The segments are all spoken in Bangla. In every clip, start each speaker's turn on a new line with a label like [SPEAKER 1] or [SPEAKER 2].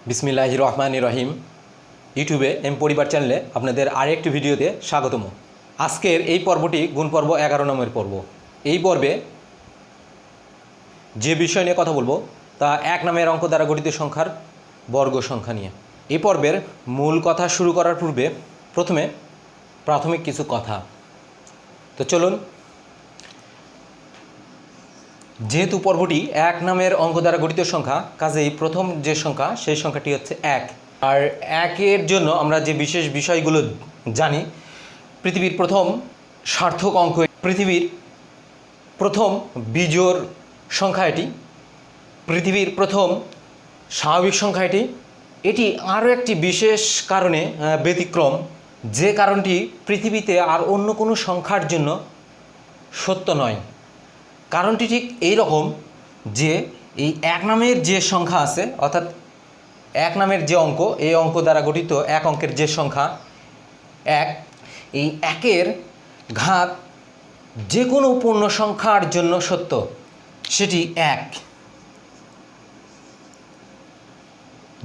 [SPEAKER 1] বিসমিল্লাহির রহমানির রহিম। ইউটিউবে এম পরিবার চ্যানেলে আপনাদের আরেকটি ভিডিওতে স্বাগতম। আজকের এই পর্বটি গুণ পর্ব 11 নম্বর পর্ব। এই পর্বে যে বিষয় নিয়ে কথা বলবো তা 1 নামের অঙ্ক দ্বারা গঠিত সংখ্যার বর্গ সংখ্যা নিয়ে। এই পর্বের মূল কথা শুরু করার পূর্বে প্রথমে প্রাথমিক কিছু কথা। তো চলুন, যেহেতু পর্বটি 1 নামের অঙ্ক দ্বারা গঠিত সংখ্যা, কাজেই প্রথম যে সংখ্যা সেই সংখ্যাটি হচ্ছে 1। আর 1-এর জন্য আমরা যে বিশেষ বিষয়গুলো জানি, পৃথিবীর প্রথম সার্থক অঙ্ক, পৃথিবীর প্রথম বিজোড় সংখ্যা এটি, পৃথিবীর প্রথম স্বাভাবিক সংখ্যা এটি। এটি আরও একটি বিশেষ কারণে ব্যতিক্রম, যে কারণটি পৃথিবীতে আর অন্য কোনো সংখ্যার জন্য সত্য নয়। কারণটি ঠিক এই রকম যে এই 1 নামের যে সংখ্যা আছে, অর্থাৎ 1 নামের যে অঙ্ক, এই অঙ্ক দ্বারা গঠিত 1 অঙ্কের যে সংখ্যা 1, এই 1-এর ঘাত যে কোনো পূর্ণ সংখ্যার জন্য সত্য, সেটি 1।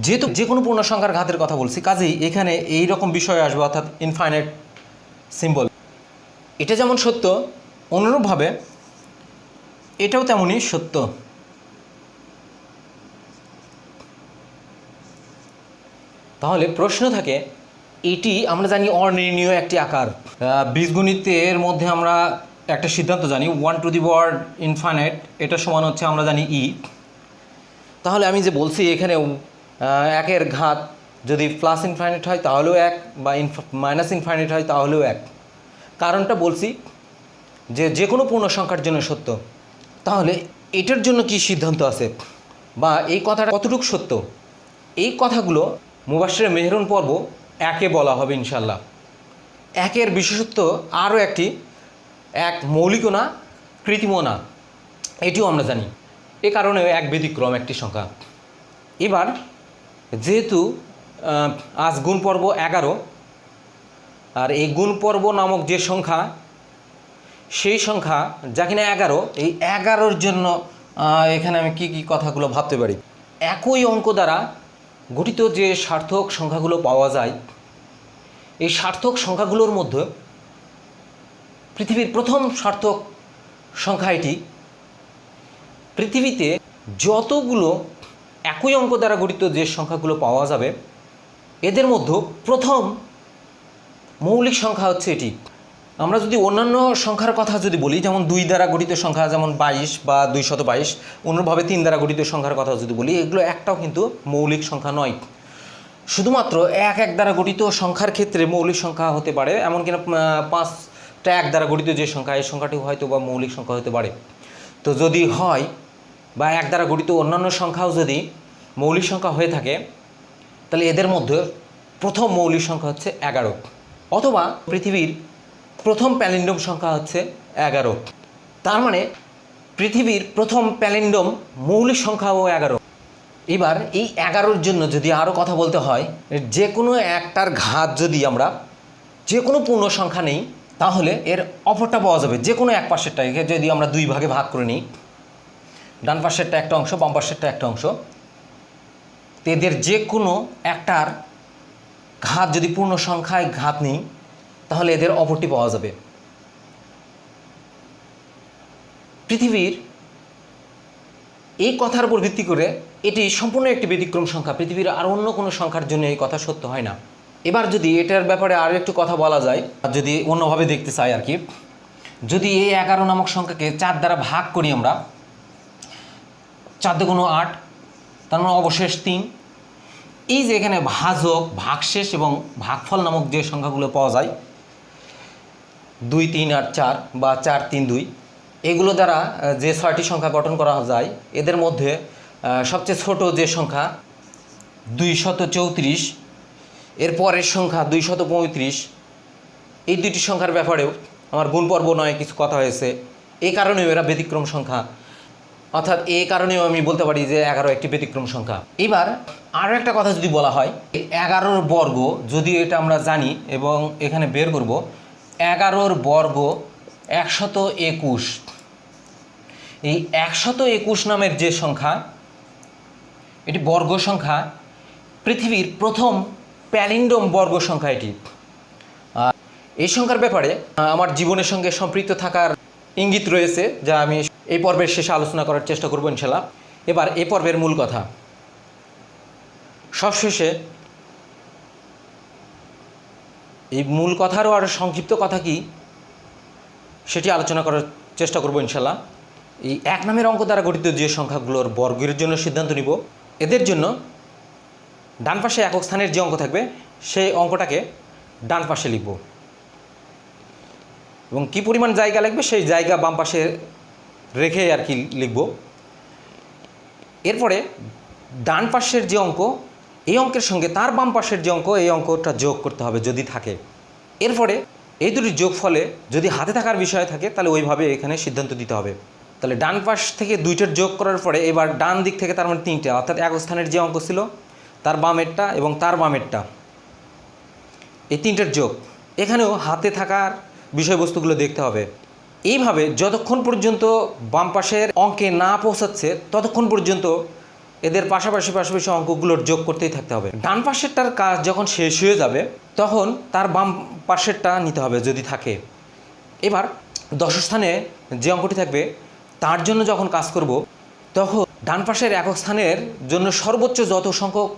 [SPEAKER 1] যেহেতু যে কোনো পূর্ণ সংখ্যার ঘাতের কথা বলছি, কাজেই এখানে এই রকম বিষয় আসবে, অর্থাৎ ইনফাইনাইট সিম্বল। এটা যেমন সত্য, অনুরূপভাবে এটাও তেমনই সত্য। তাহলে প্রশ্ন থাকে, এটি আমরা জানি অনির্ণীয় একটি আকার। বীজগণিতের মধ্যে আমরা একটা সিদ্ধান্ত জানি, 1 টু দি পাওয়ার ইনফাইনাইট, এটা সমান হচ্ছে আমরা জানি ই। তাহলে আমি যে বলছি এখানে 1-এর ঘাত যদি প্লাস ইনফাইনাইট হয় তাহলেও 1, বা মাইনাস ইনফাইনাইট হয় তাহলেও 1। কারণটা বলছি যে কোনো পূর্ণ সংখ্যার জন্য সত্য। তাহলে এটার জন্য কি সিদ্ধান্ত আছে, বা এই কথাটা কতটুকু সত্য, এই কথাগুলো মুবাশশিরে মেহরুন পর্ব 1-এ বলা হবে ইনশাল্লাহ। 1-এর বিশেষত্ব আরও একটি, 1 মৌলিকও না, কৃত্রিমও না, এটিও আমরা জানি। এ কারণে 1 ব্যতিক্রম একটি সংখ্যা। এবার যেহেতু আজ গুণ পর্ব 11, আর এই গুণ পর্ব নামক যে সংখ্যা, সেই সংখ্যা যা কিনা 11, এই 11-র জন্য এখানে আমি কি কি কথাগুলো ভাবতে পারি। একই অঙ্ক দ্বারা গঠিত যে সার্থক সংখ্যাগুলো পাওয়া যায়, এই সার্থক সংখ্যাগুলোর মধ্যে পৃথিবীর প্রথম সার্থক সংখ্যা এটি। পৃথিবীতে যতগুলো একই অঙ্ক দ্বারা গঠিত যে সংখ্যাগুলো পাওয়া যাবে, এদের মধ্যে প্রথম মৌলিক সংখ্যা হচ্ছে এটি। আমরা যদি অন্যান্য সংখ্যার কথা যদি বলি, যেমন 2 দ্বারা গঠিত সংখ্যা যেমন 22 বা 222, অন্যভাবে 3 দ্বারা গঠিত সংখ্যার কথা যদি বলি, এগুলো একটাও কিন্তু মৌলিক সংখ্যা নয়। শুধুমাত্র 1 দ্বারা গঠিত সংখ্যার ক্ষেত্রে মৌলিক সংখ্যা হতে পারে, এমনকি 5টা 1 দ্বারা গঠিত যে সংখ্যা, এই সংখ্যাটি হয়তো বা মৌলিক সংখ্যা হতে পারে। তো যদি হয়, বা 1 দ্বারা গঠিত অন্যান্য সংখ্যাও যদি মৌলিক সংখ্যা হয়ে থাকে, তাহলে এদের মধ্যে প্রথম মৌলিক সংখ্যা হচ্ছে 11। অথবা পৃথিবীর প্রথম প্যালিন্ডম সংখ্যা হচ্ছে 11। তার মানে পৃথিবীর প্রথম প্যালিন্ডম মৌলিক সংখ্যাও 11। এবার এই 11-র জন্য যদি আরও কথা বলতে হয়, যে কোনো একটার ঘাত যদি আমরা যে কোনো পূর্ণ সংখ্যা নেই, তাহলে এর অপরটা পাওয়া যাবে। যে কোনো এক পাশেরটাকে যদি আমরা 2 ভাগে ভাগ করে নিই, ডান পাশেরটা একটা অংশ, বাম পাশেরটা একটা অংশ, তো এদের যে কোনো একটার ঘাত যদি পূর্ণ সংখ্যায় ঘাত নিই, তাহলে এদের অপরটি পাওয়া যাবে। পৃথিবীর এই কথার উপর ভিত্তি করে এটি সম্পূর্ণ একটি ব্যতিক্রম সংখ্যা। পৃথিবীর আর অন্য কোনো সংখ্যার জন্য এই কথা সত্য হয় না। এবার যদি এটার ব্যাপারে আরও একটু কথা বলা যায়, যদি অন্যভাবে দেখতে চাই আর কি, যদি এই 11 নামক সংখ্যাকে 4 দ্বারা ভাগ করি আমরা, 4 দুগুণ 8, তার মানে অবশেষ 3। এই যে এখানে ভাজক, ভাগশেষ এবং ভাগফল নামক যে সংখ্যাগুলো পাওয়া যায়, 2, 3, 8, 4 বা 4, 3, 2, এগুলো দ্বারা যে 6টি সংখ্যা গঠন করা যায়, এদের মধ্যে সবচেয়ে ছোট যে সংখ্যা 234, এর পরের সংখ্যা 235, এই দুটি সংখ্যার ব্যাপারেও আমার গুণ পর্ব নয় কিছু কথা হয়েছে। এই কারণেও এরা ব্যতিক্রম সংখ্যা, অর্থাৎ এই কারণেও আমি বলতে পারি যে 11 একটি ব্যতিক্রম সংখ্যা। এবার আরও একটা কথা যদি বলা হয়, 11-র বর্গ যদি এটা আমরা জানি এবং এখানে বের করব, 11-র বর্গ 121। এই 121 নামের যে সংখ্যা, এটি বর্গ সংখ্যা, পৃথিবীর প্রথম প্যালিন্ড্রোম বর্গ সংখ্যা এটি। এই সংখ্যার ব্যাপারে আমার জীবনের সঙ্গে সম্পৃক্ত থাকার ইঙ্গিত রয়েছে, যা আমি এই পর্বের শেষে আলোচনা করার চেষ্টা করব ইনশাল্লাহ। এবার এই পর্বের মূল কথা, সবশেষে এই মূল কথারও আর সংক্ষিপ্ত কথা কি সেটি আলোচনা করার চেষ্টা করব ইনশাল্লাহ। এই এক নামের অঙ্ক দ্বারা গঠিত যে সংখ্যাগুলোর বর্গের জন্য সিদ্ধান্ত নিব, এদের জন্য ডান পাশে একক স্থানের যে অঙ্ক থাকবে সেই অঙ্কটাকে ডান পাশে লিখব এবং কি পরিমাণ জায়গা লাগবে সেই জায়গা বাম পাশে রেখে আর কি লিখব। এরপরে ডান পাশের যে অঙ্ক, এই অঙ্কের সঙ্গে তার বাম পাশের যে অঙ্ক, এই অঙ্কটা যোগ করতে হবে যদি থাকে। এরপরে এই দুটির যোগফলে যদি হাতে থাকার বিষয় থাকে তাহলে ওইভাবে এখানে সিদ্ধান্ত দিতে হবে। তাহলে ডান পাশ থেকে দুইটার যোগ করার পরে এবার ডান দিক থেকে তার মানে তিনটা, অর্থাৎ একক স্থানের যে অঙ্ক ছিল তার বামেরটা এবং তার বামেরটা, এই তিনটার যোগ। এখানেও হাতে থাকার বিষয়বস্তুগুলো দেখতে হবে। এইভাবে যতক্ষণ পর্যন্ত বাম পাশের অঙ্কে না পৌঁছাচ্ছে ততক্ষণ পর্যন্ত এদের পাশাপাশি অঙ্কগুলোর যোগ করতেই থাকতে হবে। ডান পাশেরটার কাজ যখন শেষ হয়ে যাবে তখন তার বাম পাশেরটা নিতে হবে যদি থাকে। এবার দশস্থানে যে অঙ্কটি থাকবে তার জন্য যখন কাজ করব তখন ডান পাশের একক স্থানের জন্য সর্বোচ্চ যত সংখ্যক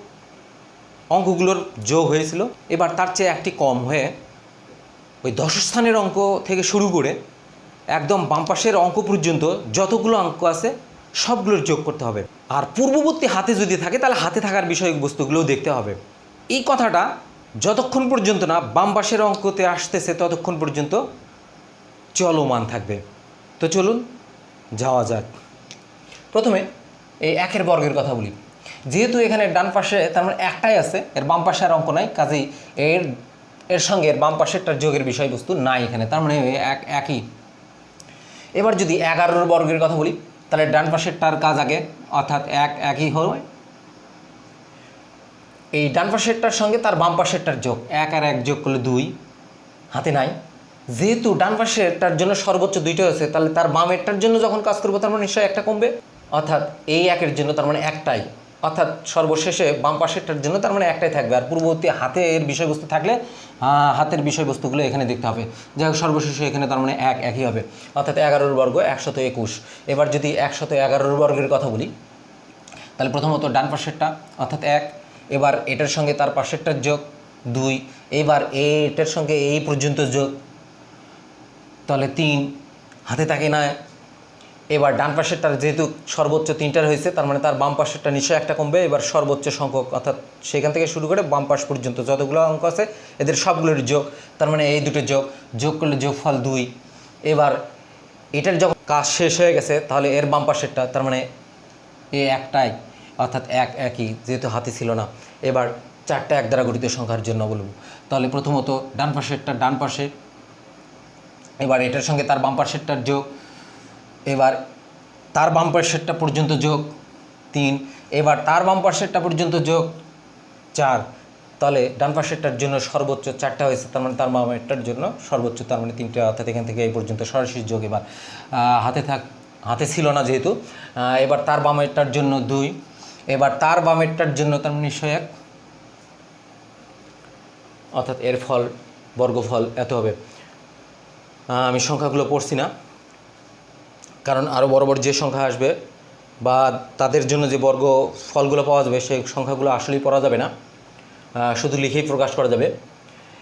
[SPEAKER 1] অঙ্কগুলোর যোগ হয়েছিল এবার তার চেয়ে একটি কম হয়ে ওই দশস্থানের অঙ্ক থেকে শুরু করে একদম বাম পাশের অঙ্ক পর্যন্ত যতগুলো অঙ্ক আছে সবগুলোর যোগ করতে হবে। আর পূর্ববর্তী হাতে যদি থাকে তাহলে হাতে থাকার বিষয়বস্তুগুলোও দেখতে হবে। এই কথাটা যতক্ষণ পর্যন্ত না বাম পাশের অঙ্কতে আসতেছে ততক্ষণ পর্যন্ত চলমান থাকবে। তো চলুন যাওয়া যাক। প্রথমে এই একের বর্গের কথা বলি। যেহেতু এখানে ডান পাশে তার মানে একটাই আছে, এর বাম পাশে আর অঙ্ক নাই, কাজেই এর সঙ্গে এর বাম পাশেরটার যোগের বিষয়বস্তু নাই এখানে, তার মানে একই। এবার যদি 11 বর্গের কথা বলি তাহলে ডান পাশেরটার কাজ আগে, অর্থাৎ একই হয়। এই ডান পাশেরটার সঙ্গে তার বাম পাশেরটার যোগ, 1 আর 1 যোগ করলে 2, হাতে নাই। যেহেতু ডান পাশেরটার জন্য সর্বোচ্চ 2টা হয়েছে তাহলে তার বামেরটার জন্য যখন কাজ করবো তার মানে নিশ্চয়ই একটা কমবে, অর্থাৎ এই 1-এর জন্য তার মানে একটাই, অর্থাৎ সর্বশেষে বাম পাশেরটার জন্য তার মানে একটাই থাকবে। আর পূর্ববর্তী হাতের বিষয়বস্তু থাকলে হাতের বিষয়বস্তুগুলো এখানে দেখতে হবে। যাই হোক সর্বশেষে এখানে তার মানে একই হবে, অর্থাৎ 11 বর্গ 121। এবার যদি 111 বর্গের কথা বলি তাহলে প্রথমত ডান পাশেরটা অর্থাৎ 1, এবার এটার সঙ্গে তার পাশেরটার যোগ 2, এবার এটার সঙ্গে এই পর্যন্ত যোগ তাহলে 3, হাতে থাকে না। এবার ডান পাশেরটার যেহেতু সর্বোচ্চ 3টার হয়েছে তার মানে তার বাম পাশেরটা নিশ্চয়ই একটা কমবে। এবার সর্বোচ্চ সংখ্যক অর্থাৎ সেখান থেকে শুরু করে বাম পাশ পর্যন্ত যতগুলো অঙ্ক আছে এদের সবগুলোর যোগ, তার মানে এই দুটো যোগ করলে যোগফল 2। এবার এটার যখন কাজ শেষ হয়ে গেছে তাহলে এর বাম পাশেরটা তার মানে এই একটাই, অর্থাৎ একই, যেহেতু হাতে ছিল না। এবার 4টা 1 দ্বারা গঠিত সংখ্যার জন্য বলব। তাহলে প্রথমত ডান পাশেরটা ডান পাশে, এবার এটার সঙ্গে তার বাম পাশেরটার যোগ, এবার তার বাম পাশেরটা পর্যন্ত যোগ 3, এবার তার বাম পাশেরটা পর্যন্ত যোগ 4। তাহলে ডান পাশেরটার জন্য সর্বোচ্চ 4টা হয়েছে, তার মানে তার বামেরটার জন্য সর্বোচ্চ তার মানে 3টা, অর্থাৎ এখান থেকে এই পর্যন্ত সরাসরি যোগ। এবার হাতে ছিল না যেহেতু, এবার তার বামেরটার জন্য 2, এবার তার বামেরটার জন্য তার মানে নিশ্চয় 1, অর্থাৎ এর ফল বর্গফল এত হবে। আমি সংখ্যাগুলো পড়ছি না, কারণ আরও বড় বড় যে সংখ্যা আসবে বা তাদের জন্য যে বর্গ ফলগুলো পাওয়া যাবে সেই সংখ্যাগুলো আসলেই পড়া যাবে না, শুধু লিখেই প্রকাশ করা যাবে।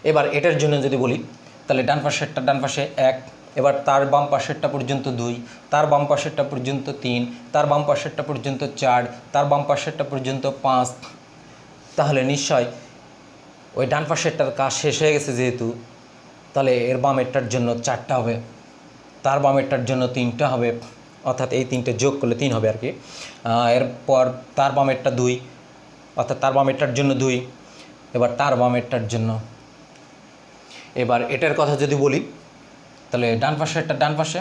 [SPEAKER 1] এবার এটার জন্য যদি বলি তাহলে ডান পাশেরটা ডান পাশে 1, এবার তার বাম পাশেরটা পর্যন্ত 2, তার বাম পাশেরটা পর্যন্ত 3, তার বাম পাশেরটা পর্যন্ত 4, তার বাম পাশেরটা পর্যন্ত 5। তাহলে নিশ্চয় ওই ডান পাশেরটার কাজ শেষ হয়ে গেছে যেহেতু, তাহলে এর বামেরটার জন্য 4টা হবে, তার বামেরটার জন্য 3টা হবে, অর্থাৎ এই 3টে যোগ করলে 3 হবে আর কি। এরপর তার বামেরটা 2, অর্থাৎ তার বামেরটার জন্য 2, এবার তার বামেরটার জন্য। এবার এটার কথা যদি বলি তাহলে ডান পাশেরটা ডান পাশে,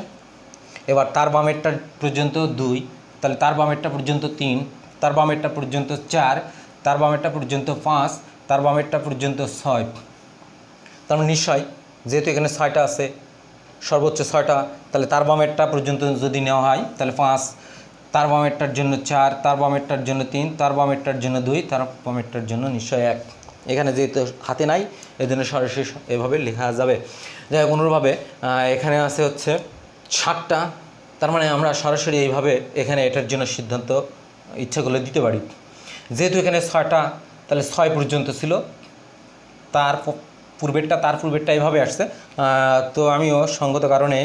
[SPEAKER 1] এবার তার বামেরটা পর্যন্ত 2, তাহলে তার বামেরটা পর্যন্ত 3, তার বামেরটা পর্যন্ত 4, তার বামেরটা পর্যন্ত 5, তার বামেরটা পর্যন্ত 6। তার মানে নিশ্চয় যেহেতু এখানে 6টা আছে, সর্বোচ্চ 6টা, তাহলে তার বামেরটা পর্যন্ত যদি নেওয়া হয় তাহলে 5, তার বামেরটার জন্য 4, তার বামেরটার জন্য 3, তার বামেরটার জন্য 2, তার বামেরটার জন্য নিশ্চয় 1। এখানে যেহেতু হাতে নাই এই জন্য সরাসরি এভাবে লেখা যাবে। যাই হোক, অনুরূপভাবে এখানে আছে হচ্ছে 7টা, তার মানে আমরা সরাসরি এইভাবে এখানে এটার জন্য সিদ্ধান্ত ইচ্ছাগুলো দিতে পারি। যেহেতু এখানে 6টা, তাহলে 6 পর্যন্ত ছিল, তার পূর্বেরটা এইভাবে আসছে, তো আমিও সঙ্গত কারণে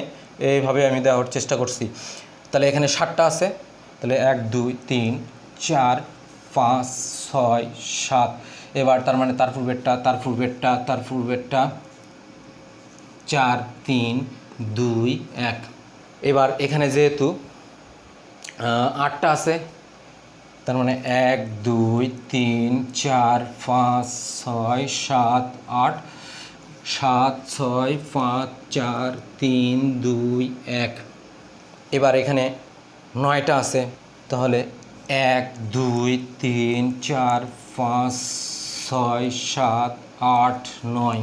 [SPEAKER 1] এইভাবে আমি দেওয়ার চেষ্টা করছি। তাহলে এখানে 7টা আছে, তাহলে 1 2 3 4 5 6 7। এবার তার মানে তার পূর্বেরটা 4 3 2 1। এবার এখানে যেহেতু 8টা আছে, তার মানে 1 2 3 4 5 6 7 8, 7 6 5 4 3 2 1। এবার এখানে 9টা আছে, তাহলে 1 2 3 4 5 6 7 8 9,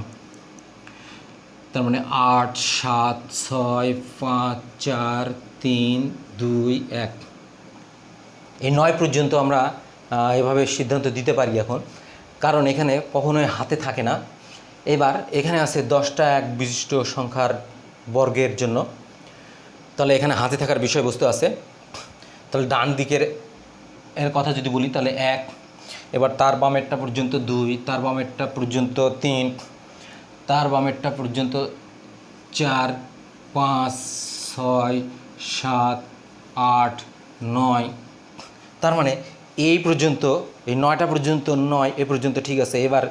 [SPEAKER 1] তার মানে 8 7 6 5 4 3 2 1। এই 9 পর্যন্ত আমরা এভাবে সিদ্ধান্ত দিতে পারি এখন, কারণ এখানে কখনোই হাতে থাকে না। এবার এখানে আছে 10টা 1 বিশিষ্ট সংখ্যার বর্গের জন্য, তাহলে এখানে হাতে থাকার বিষয়বস্তু আছে। তাহলে ডান দিকের এর কথা যদি বলি তাহলে 1, এবার তার বামেরটা পর্যন্ত 2, তার বামেরটা পর্যন্ত 3, তার বামেরটা পর্যন্ত 4 5 6 7 8 9। তার মানে এই পর্যন্ত, এই 9টা পর্যন্ত 9 এ পর্যন্ত ঠিক আছে। এবার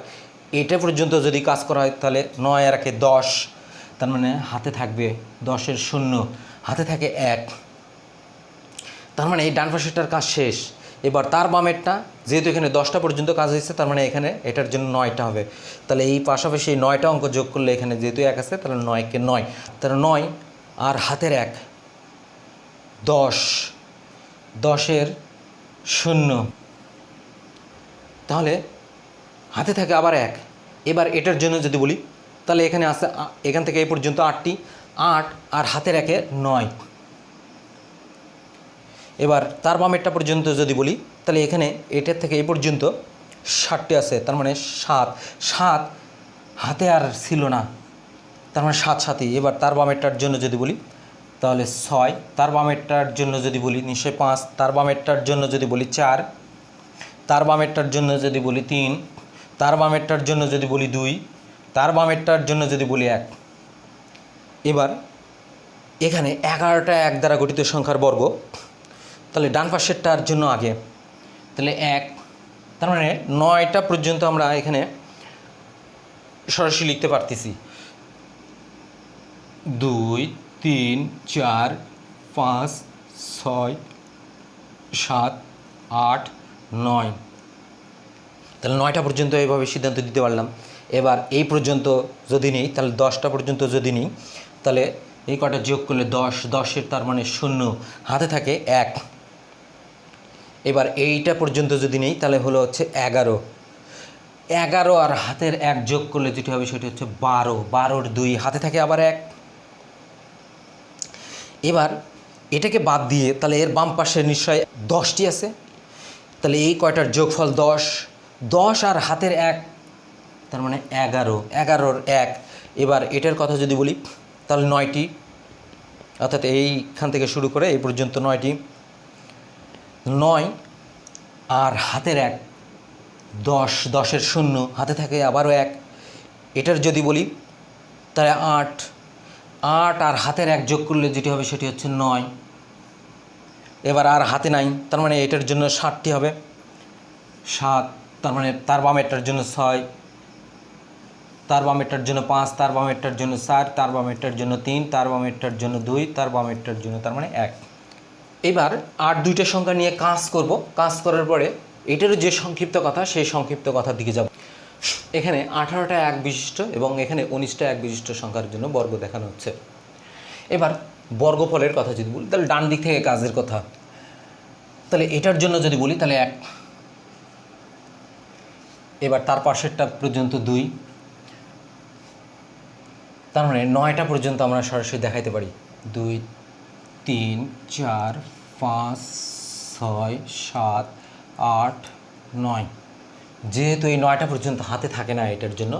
[SPEAKER 1] এটা পর্যন্ত যদি কাজ করা হয় তাহলে 9 আর 1 10, তার মানে হাতে থাকবে 10-এর 0, হাতে থাকে 1, তার মানে এই ডান পাশেরটার কাজ শেষ। এবার তার বামেরটা যেহেতু এখানে 10টা পর্যন্ত কাজ হয়েছে, তার মানে এখানে এটার জন্য 9টা হবে। তাহলে এই পাশাপাশি এই 9টা অঙ্ক যোগ করলে এখানে যেহেতু 1 আছে, তাহলে 9কে 9, তাহলে 9 আর হাতের 1 10, 10-এর 0, তাহলে হাতে থাকে আবার 1। এবার এটার জন্য যদি বলি তাহলে এখানে আছে এখান থেকে এই পর্যন্ত 8টি, 8 আর হাতের 1-এ 9। এবার তার বামেরটা পর্যন্ত যদি বলি তাহলে এখানে এটার থেকে এই পর্যন্ত 7টি আছে, তার মানে 7, 7 হাতে আর ছিল না, তার মানে 7 7ই। এবার তার বামেরটার জন্য যদি বলি তাহলে 6, তার বামেরটার জন্য যদি বলি নিশ্চয় 5, তার বামেরটার জন্য যদি বলি 4, তার বামেরটার জন্য যদি বলি 3, তার বামেরটার জন্য যদি বলি 2, তার বামেরটার জন্য যদি বলি 1। এবার এখানে 11টা 1 দ্বারা গঠিত সংখ্যার বর্গ, তাহলে ডান পাশেরটার জন্য আগে, তাহলে 1, তার মানে 9টা পর্যন্ত আমরা এখানে সরাসরি লিখতে পারতেছি। 2 3 4 5 6 7 8 9, তাহলে 9টা পর্যন্ত এইভাবে সিদ্ধান্ত দিতে পারলাম। এবার এই পর্যন্ত যদি নিই তাহলে 10টা পর্যন্ত যদি নিই তাহলে এই কটা যোগ করলে 10, 10-এর তার মানে 0, হাতে থাকে 1। এবার এইটা পর্যন্ত যদি নিই তাহলে হলো হচ্ছে 11, 11 আর হাতের 1 যোগ করলে যেটি হবে সেটি হচ্ছে 12, 12-এর 2, হাতে থাকে আবার 1। এবার এটাকে বাদ দিয়ে তাহলে এর বাম পাশে নিশ্চয় 10টি আছে, তাহলে এই কয়টার যোগফল 10, 10 আর হাতের 1, তার মানে 11, 11-এর 1। এবার এটার কথা যদি বলি তাহলে 9টি, অর্থাৎ এইখান থেকে শুরু করে এই পর্যন্ত 9টি, 9 আর হাতের 1 10, 10-এর 0, হাতে থাকে আবারও 1। এটার যদি বলি তাহলে 8, 8 আর হাতের 1 যোগ করলে যেটি হবে সেটি হচ্ছে 9। এবার আর হাতে নাই, তার মানে এটার জন্য 7টি হবে, 7, তার মানে তার বামেরটার জন্য 6, তার বামেরটার জন্য 5, তার বামেরটার জন্য 4, তার বামেরটার জন্য 3, তার বামেরটার জন্য 2, তার বামেরটার জন্য তার মানে 1। এবার আর 2টা সংখ্যা নিয়ে কাজ করব। কাজ করার পরে এটারও যে সংক্ষিপ্ত কথা সেই সংক্ষিপ্ত কথার দিকে যাব। এখানে 18টা 1 বিশিষ্ট এবং এখানে 19টা 1 বিশিষ্ট সংখ্যার জন্য বর্গ দেখানো হচ্ছে। এবার বর্গফলের কথা যদি বলি তাহলে ডান দিক থেকে কাজের কথা, তাহলে এটার জন্য যদি বলি তাহলে 1, এবার তার পাশেরটা পর্যন্ত 2, তার মানে 9টা পর্যন্ত আমরা সরাসরি দেখাইতে পারি। 2 3 4 5 6 7 8 9, যেহেতু এই 9টা পর্যন্ত হাতে থাকে না এটার জন্য,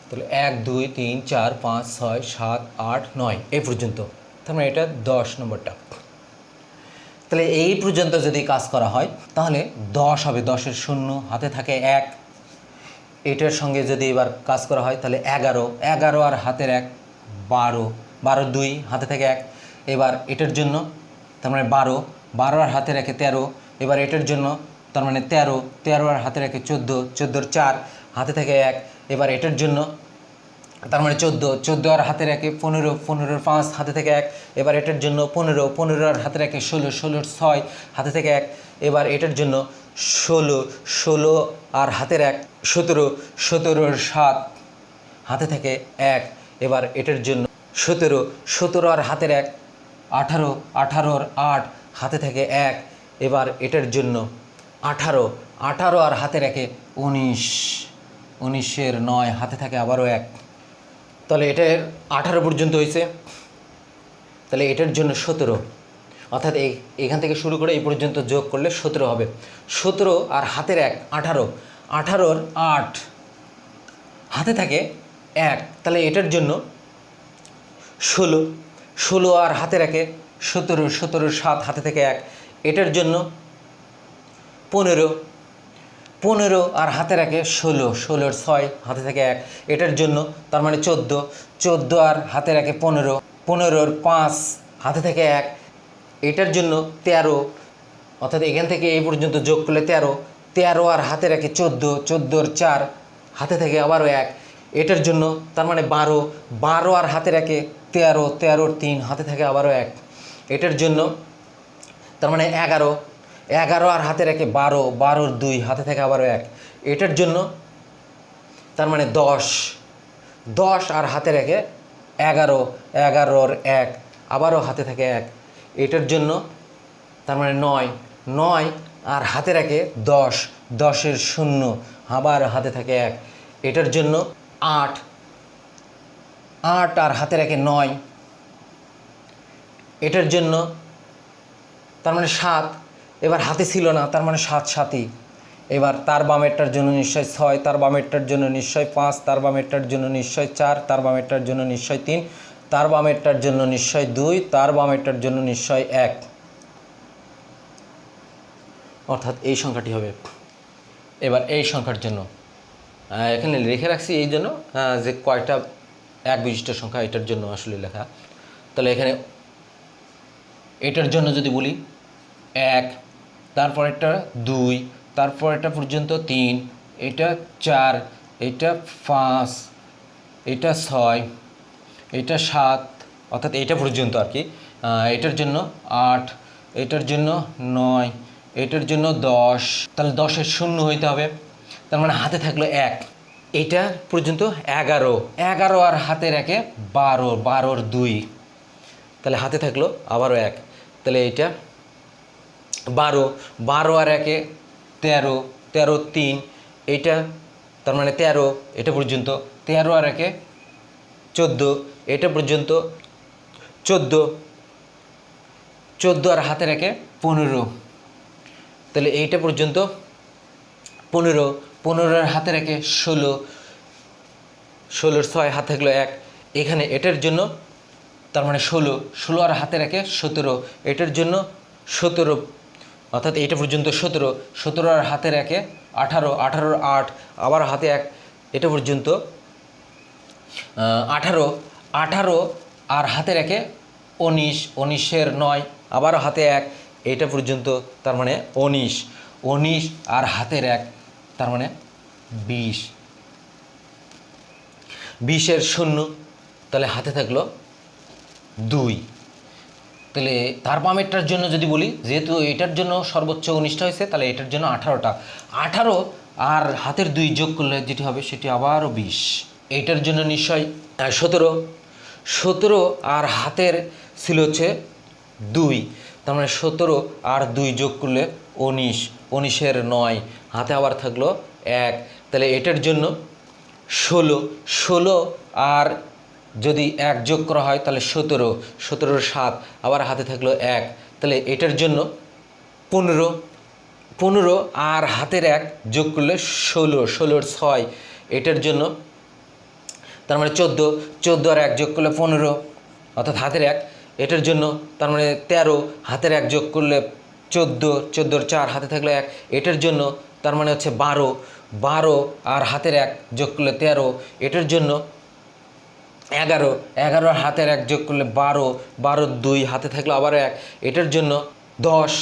[SPEAKER 1] তাহলে 1 2 3 4 5 6 7 8 9 এই পর্যন্ত, তার মানে এটা 10 নম্বরটা। তাহলে এই পর্যন্ত যদি কাজ করা হয় তাহলে 10 হবে, 10-এর 0 হাতে থাকে 1, এটার সঙ্গে যদি এবার কাজ করা হয় তাহলে 11, 11 আর হাতের 1 12, 12 2 হাতে থাকে 1, এবার এটার জন্য তার মানে 12, 12 আর হাতের 1 13, এবার এটার জন্য তার মানে 13, 13 আর হাতের 1 14, 14 4 হাতে থাকে 1, এবার এটার জন্য তার মানে 14, 14 আর হাতের 1 15, 15 5 হাতে থেকে 1, এবার এটার জন্য 15, 15 আর হাতের 1 16, 16 6 হাতে থেকে 1, এবার এটার জন্য 16, 16 আর হাতের 1 17, 17 7 হাতে থেকে 1, এবার এটার জন্য 17, 17 আর হাতের 1 18, 18 আর 8 হাতে থেকে 1, এবার এটার জন্য 18, 18 আর হাতের 1 19, 19-এর 9 হাতে থাকে আবারও 1, তাহলে এটার 18 পর্যন্ত হয়েছে, তাহলে এটার জন্য 17, অর্থাৎ এখান থেকে শুরু করে এই পর্যন্ত যোগ করলে 17 হবে। 17 আর হাতের 1 18, 18-র 8 হাতে থাকে 1, তাহলে এটার জন্য 16, 16 আর হাতের 1 17, 17 7 হাতে থেকে 1, এটার জন্য 15, 15 আর হাতের 1 16, 16 6 হাতে থেকে 1, এটার জন্য তার মানে 14, 14 আর হাতের 1 15, 15 5 হাতে থেকে 1, এটার জন্য 13, অর্থাৎ এখান থেকে এই পর্যন্ত যোগ করলে 13, 13 আর হাতের 1 14, 14 4 হাতে থেকে আবারও 1, এটার জন্য তার মানে 12, 12 আর হাতের 1 13, 13 3 হাতে থেকে আবারও 1, এটার জন্য তার মানে 11, 11 আর হাতের 1 12, 12 2 হাতে থেকে আবারও 1, এটার জন্য তার মানে 10, 10 আর হাতের 1 11, 11-র 1 আবারও হাতে থাকে 1, এটার জন্য তার মানে 9, 9 আর হাতের 1 10, 10-এর 0 আবার হাতে থাকে 1, এটার জন্য 8, 8 আর হাতের 1 9, এটার জন্য তার মানে 7, এবার হাতে ছিল না তার মানে 7 7ই, এবার তার বামেরটার জন্য নিশ্চয় 6, তার বামেরটার জন্য নিশ্চয় 5, তার বামেরটার জন্য নিশ্চয় 4, তার বামেরটার জন্য নিশ্চয় 3, তার বামেরটার জন্য নিশ্চয় 2, তার বামেরটার জন্য নিশ্চয় 1, অর্থাৎ এই সংখ্যাটি হবে। এবার এই সংখ্যার জন্য এখানে লিখে রাখছি এই জন্য যে কয়টা এক বিশিষ্ট সংখ্যা এটার জন্য আসলে লেখা। তাহলে এখানে এটার জন্য যদি বলি 1, তারপরেরটা 2, তারপরেরটা পর্যন্ত 3, এটা 4, এটা 5, এটা 6, এটা 7, অর্থাৎ এইটা পর্যন্ত আর কি, এটার জন্য 8, এটার জন্য 9, এটার জন্য 10, তাহলে 10-এর 0 হইতে হবে, তার মানে হাতে থাকলো 1, এইটা পর্যন্ত 11, 11 আর হাতের 1 12, 12-র 2, তাহলে হাতে থাকলো আবারও 1, তাহলে এইটা 12, 12 আর 1 13, 13 3, এইটা তার মানে 13, এটা পর্যন্ত 13 আর 1 14, এটা পর্যন্ত 14, 14 আর হাতের 1 15, তাহলে এইটা পর্যন্ত 15, 15 আর হাতের 1 16, 16 6 হাতে থাকলো 1, এখানে এটার জন্য তার মানে 16, 16 আর হাতের 1 17, এটার জন্য 17, অর্থাৎ এইটা পর্যন্ত 17, 17 আর হাতের 1 18, 18-র 8 আবার হাতে 1, এটা পর্যন্ত 18, 18 আর হাতের 1 19, 19-এর 9 আবারও হাতে 1, এইটা পর্যন্ত তার মানে 19, 19 আর হাতের 1 তার মানে 20, 20-এর 0, তাহলে হাতে থাকলো 2, তাহলে তার বামেরটার জন্য যদি বলি, যেহেতু এটার জন্য সর্বোচ্চ 19টা হয়েছে, তাহলে এটার জন্য 18টা, 18 আর হাতের 2 যোগ করলে যেটি হবে সেটি আবারও 20, এইটার জন্য নিশ্চয় 17, 17 আর হাতের ছিল হচ্ছে 2, তার মানে 17 আর 2 যোগ করলে 19, 19-এর 9 হাতে আবার থাকলো 1, তাহলে এটার জন্য 16, 16 আর যদি 1 যোগ করা হয় তাহলে 17, 17-র 7 আবার হাতে থাকলো 1, তাহলে এটার জন্য 15, 15 আর হাতের 1 যোগ করলে 16, 16 6 এটার জন্য তার মানে 14, 14 আর 1 যোগ করলে 15 অর্থাৎ হাতের 1 এটার জন্য তার মানে 13, হাতের 1 যোগ করলে 14, 14 4 হাতে থাকলে 1 এটার জন্য তার মানে হচ্ছে 12, 12 আর হাতের 1 যোগ করলে 13 এটার জন্য 11, 11 আর হাতের 1 যোগ করলে 12, 12 2 হাতে থাকলে আবার 1 এটার জন্য 10,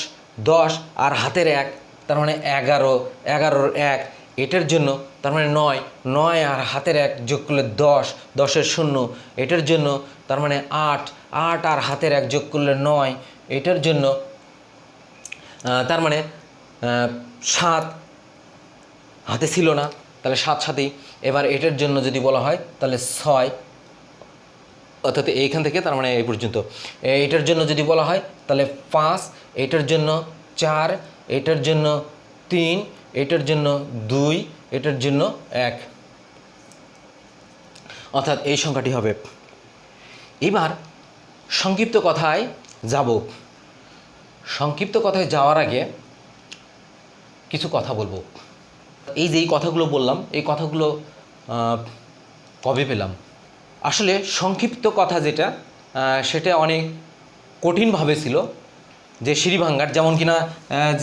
[SPEAKER 1] 10 আর হাতের 1 তার মানে 11, 11 1 এটার জন্য তার মানে 9, 9 আর হাতের 1 যোগ করলে 10, 10 0 এটার জন্য তার মানে 8, 8 আর হাতের 1 যোগ করলে 9 এটার জন্য তার মানে 7 হাতে ছিল না তাহলে 7 সাথেই। এবার এটার জন্য যদি বলা হয় তাহলে 6 অর্থাৎ এইখান থেকে তার মানে এই পর্যন্ত। এটার জন্য যদি বলা হয় তাহলে 5, এটার জন্য 4, এটার জন্য 3, এটার জন্য 2, এটার জন্য 1 অর্থাৎ এই সংখ্যাটি হবে। এবার সংক্ষিপ্ত কথায় যাব। সংক্ষিপ্ত কথায় যাওয়ার আগে কিছু কথা বলবো। এই যে এই কথাগুলো বললাম এই কথাগুলো কবে পেলাম? আসলে সংক্ষিপ্ত কথা যেটা সেটা অনেক কঠিনভাবে ছিল যে সিঁড়ি ভাঙ্গার, যেমন কিনা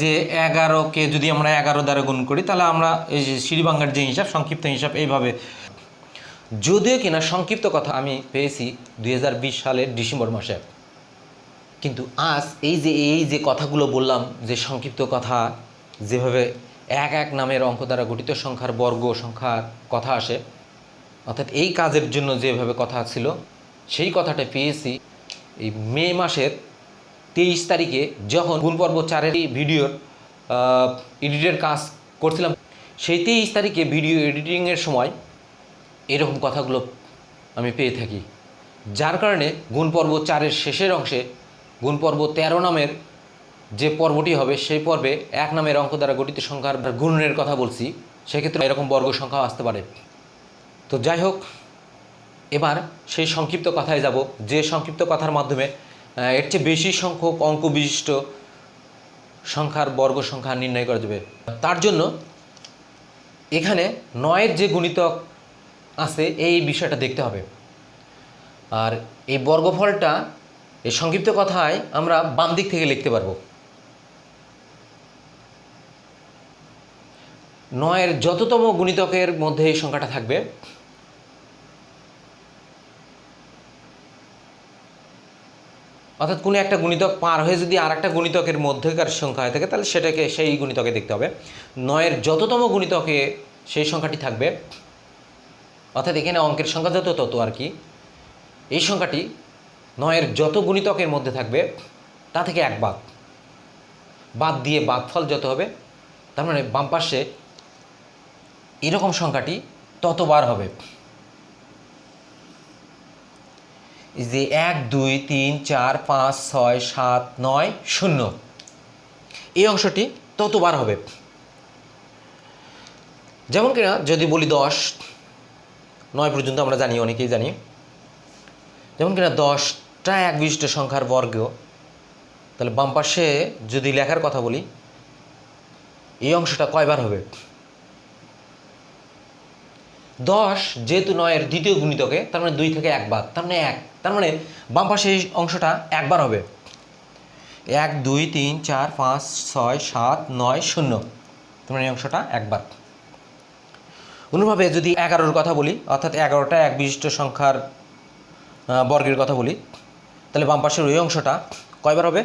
[SPEAKER 1] যে 11কে যদি আমরা 11 দ্বারা গুণ করি তাহলে আমরা এই যে সিঁড়ি ভাঙ্গার যে হিসাব সংক্ষিপ্ত হিসাব এইভাবে। যদিও কিনা সংক্ষিপ্ত কথা আমি পেয়েছি 2020 সালের ডিসেম্বর মাসে, কিন্তু আজ এই যে কথাগুলো বললাম যে সংক্ষিপ্ত কথা যেভাবে 1 নামের অঙ্ক দ্বারা গঠিত সংখ্যার বর্গ সংখ্যার কথা আসে, অর্থাৎ এই কাজের জন্য যেভাবে কথা ছিল সেই কথাটা পেয়েছি এই মে মাসের 23 তারিখে, যখন গুণপর্ব 4-এর ভিডিওর এডিটের কাজ করছিলাম। সেই 23 তারিখে ভিডিও এডিটিংয়ের সময় এরকম কথাগুলো আমি পেয়ে থাকি, যার কারণে গুণপর্ব 4-এর শেষের অংশে গুণপর্ব 13 নামের যে পর্বটি হবে সেই পর্বে 1 নামের অঙ্ক দ্বারা গঠিত সংখ্যার গুণনের কথা বলছি। সেক্ষেত্রে এরকম বর্গ সংখ্যাও আসতে পারে। তো যাই হোক, এবার সেই সংক্ষিপ্ত কথায় যাব, যে সংক্ষিপ্ত কথার মাধ্যমে এর চেয়ে বেশি সংখ্যক অঙ্ক বিশিষ্ট সংখ্যার বর্গ সংখ্যা নির্ণয় করা যাবে। তার জন্য এখানে 9-এর যে গুণিতক আছে এই বিষয়টা দেখতে হবে। আর এই বর্গফলটা এই সংক্ষিপ্ত কথায় আমরা বাম দিক থেকে লিখতে পারবো। 9-এর যততম গুণিতকের মধ্যে এই সংখ্যাটা থাকবে, অর্থাৎ কোনো একটা গুণিতক পার হয়ে যদি আর একটা গুণিতকের মধ্যেকার সংখ্যা হয়ে থাকে তাহলে সেটাকে সেই গুণিতকে দেখতে হবে। 9-এর যততম গুণিতকে সেই সংখ্যাটি থাকবে, অর্থাৎ এখানে অঙ্কের সংখ্যা যত তত আর কি, এই সংখ্যাটি 9-এর যত গুণিতকের মধ্যে থাকবে তা থেকে 1 বাদ দিয়ে বাদফল যত হবে, তার মানে বাম পাশে এরকম সংখ্যাটি ততবার হবে। যে 1 2 3 4 5 6 7 9 0 এই অংশটি ততবার হবে। যেমন কিনা যদি বলি 10, 9 পর্যন্ত আমরা জানি, অনেকেই জানি। যেমন কিনা 10টা 1 বিশিষ্ট সংখ্যার বর্গ, তাহলে বাম পাশে যদি লেখার কথা বলি এই অংশটা কয়বার হবে? 10 যেহেতু 9-এর দ্বিতীয় গুণিতকে, তার মানে 2 থেকে 1 বাদ, তার মানে 1, তার মানে বাম পাশে এই অংশটা 1 বার হবে। 1 2 3 4 5 6 7 9 0, তার মানে এই অংশটা 1 বার। অনুভাবে যদি 11-র কথা বলি, অর্থাৎ 11টা 1 বিশিষ্ট সংখ্যার বর্গের কথা বলি, তাহলে বাম পাশের ওই অংশটা কয়বার হবে?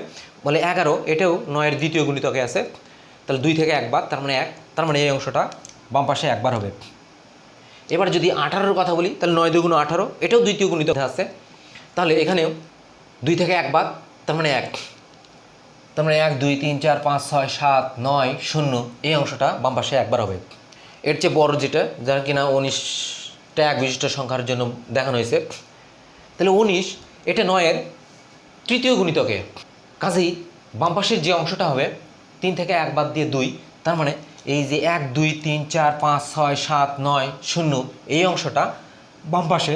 [SPEAKER 1] বলে 11, এটাও 9-এর দ্বিতীয় গুণিতকে আছে, তাহলে 2 থেকে 1 বাদ, তার মানে 1, তার মানে এই অংশটা বাম পাশে 1 বার হবে। এবার যদি 18-র কথা বলি তাহলে 9 2 18, এটাও দ্বিতীয় গুণিতকে আছে, তাহলে এখানেও 2 থেকে 1 বাদ, তার মানে 1, তার মানে 1 2 3 4 5 6 7 9 0 এই অংশটা বাম পাশে 1 বার হবে। এর চেয়ে বড় যেটা, যার কিনা 19টা 1 বিশিষ্ট সংখ্যার জন্য দেখানো হয়েছে, তাহলে 19 এটা 9-এর তৃতীয় গুণিতকে, কাজেই বাম পাশের যে অংশটা হবে 3 থেকে 1 বাদ দিয়ে 2, তার মানে এই যে 1 2 3 4 5 6 7 9 0 এই অংশটা বাম পাশে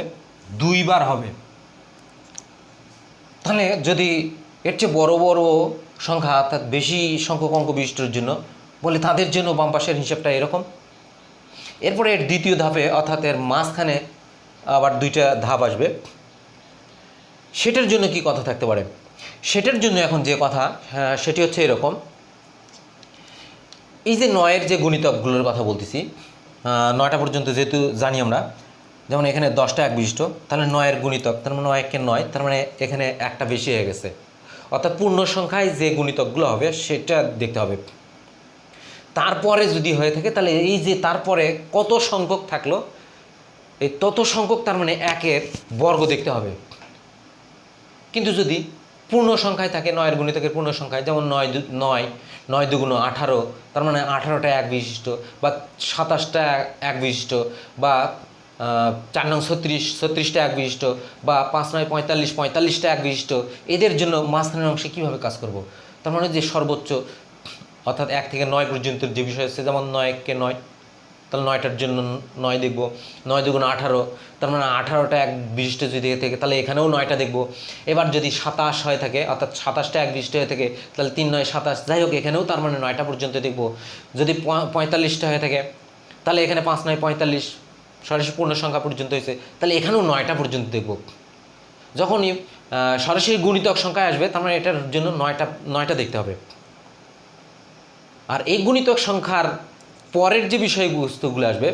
[SPEAKER 1] 2 বার হবে। তাহলে যদি এর চেয়ে বড় বড় সংখ্যা অর্থাৎ বেশি সংখ্যক অঙ্ক বিশিষ্টর জন্য বলে তাদের জন্য বাম পাশের হিসাবটা এরকম। এরপরে এর দ্বিতীয় ধাপে অর্থাৎ এর মাঝখানে আবার দুইটা ধাপ আসবে, সেটার জন্য কি কথা থাকতে পারে? সেটার জন্য এখন যে কথা সেটি হচ্ছে এরকম, এই যে 9-এর যে গুণিতকগুলোর কথা বলতেছি, 9টা পর্যন্ত যেহেতু জানি আমরা, যেমন এখানে 10টা এক বিশিষ্ট, তাহলে 9-এর গুণিতক, তার মানে 9 9, তার মানে এখানে একটা বেশি হয়ে গেছে, অর্থাৎ পূর্ণ সংখ্যায় যে গুণিতকগুলো হবে সেটা দেখতে হবে। তারপরে যদি হয়ে থাকে তাহলে এই যে তারপরে কত সংখ্যক থাকলো, এই তত সংখ্যক তার মানে 1-এর বর্গ দেখতে হবে। কিন্তু যদি পূর্ণ সংখ্যায় থাকে, 9-এর গুণিতকের পূর্ণ সংখ্যায়, যেমন 9 দুগুণ 18, তার মানে 18টা এক বিশিষ্ট, বা 27টা এক বিশিষ্ট, বা 4 নং 36টা এক বিশিষ্ট, বা 5 9 45টা এক বিশিষ্ট, এদের জন্য মাঝখানের অংশে কীভাবে কাজ করব? তার মানে যে সর্বোচ্চ অর্থাৎ 1 থেকে 9 পর্যন্ত যে বিষয় আছে, যেমন 9 9, তাহলে 9টার জন্য 9 দেখব, 9 দুগুণ 18, তার মানে 18টা এক বিশিষ্ট যদি হয়ে থাকে তাহলে এখানেও 9টা দেখব। এবার যদি 27 হয়ে থাকে অর্থাৎ 27টা এক বিশিষ্ট হয়ে থাকে তাহলে 3 9 27, যাই হোক এখানেও তার মানে 9টা পর্যন্ত দেখব। যদি 45টা হয়ে থাকে তাহলে এখানে 5 9 45 সরাসরি পূর্ণ সংখ্যা পর্যন্ত হয়েছে, তাহলে এখানেও 9টা পর্যন্ত দেখব। যখনই সরাসরি গুণিতক সংখ্যায় আসবে তার মানে এটার জন্য 9টা দেখতে হবে। আর এই গুণিতক সংখ্যার পরের যে বিষয়বস্তুগুলো আসবে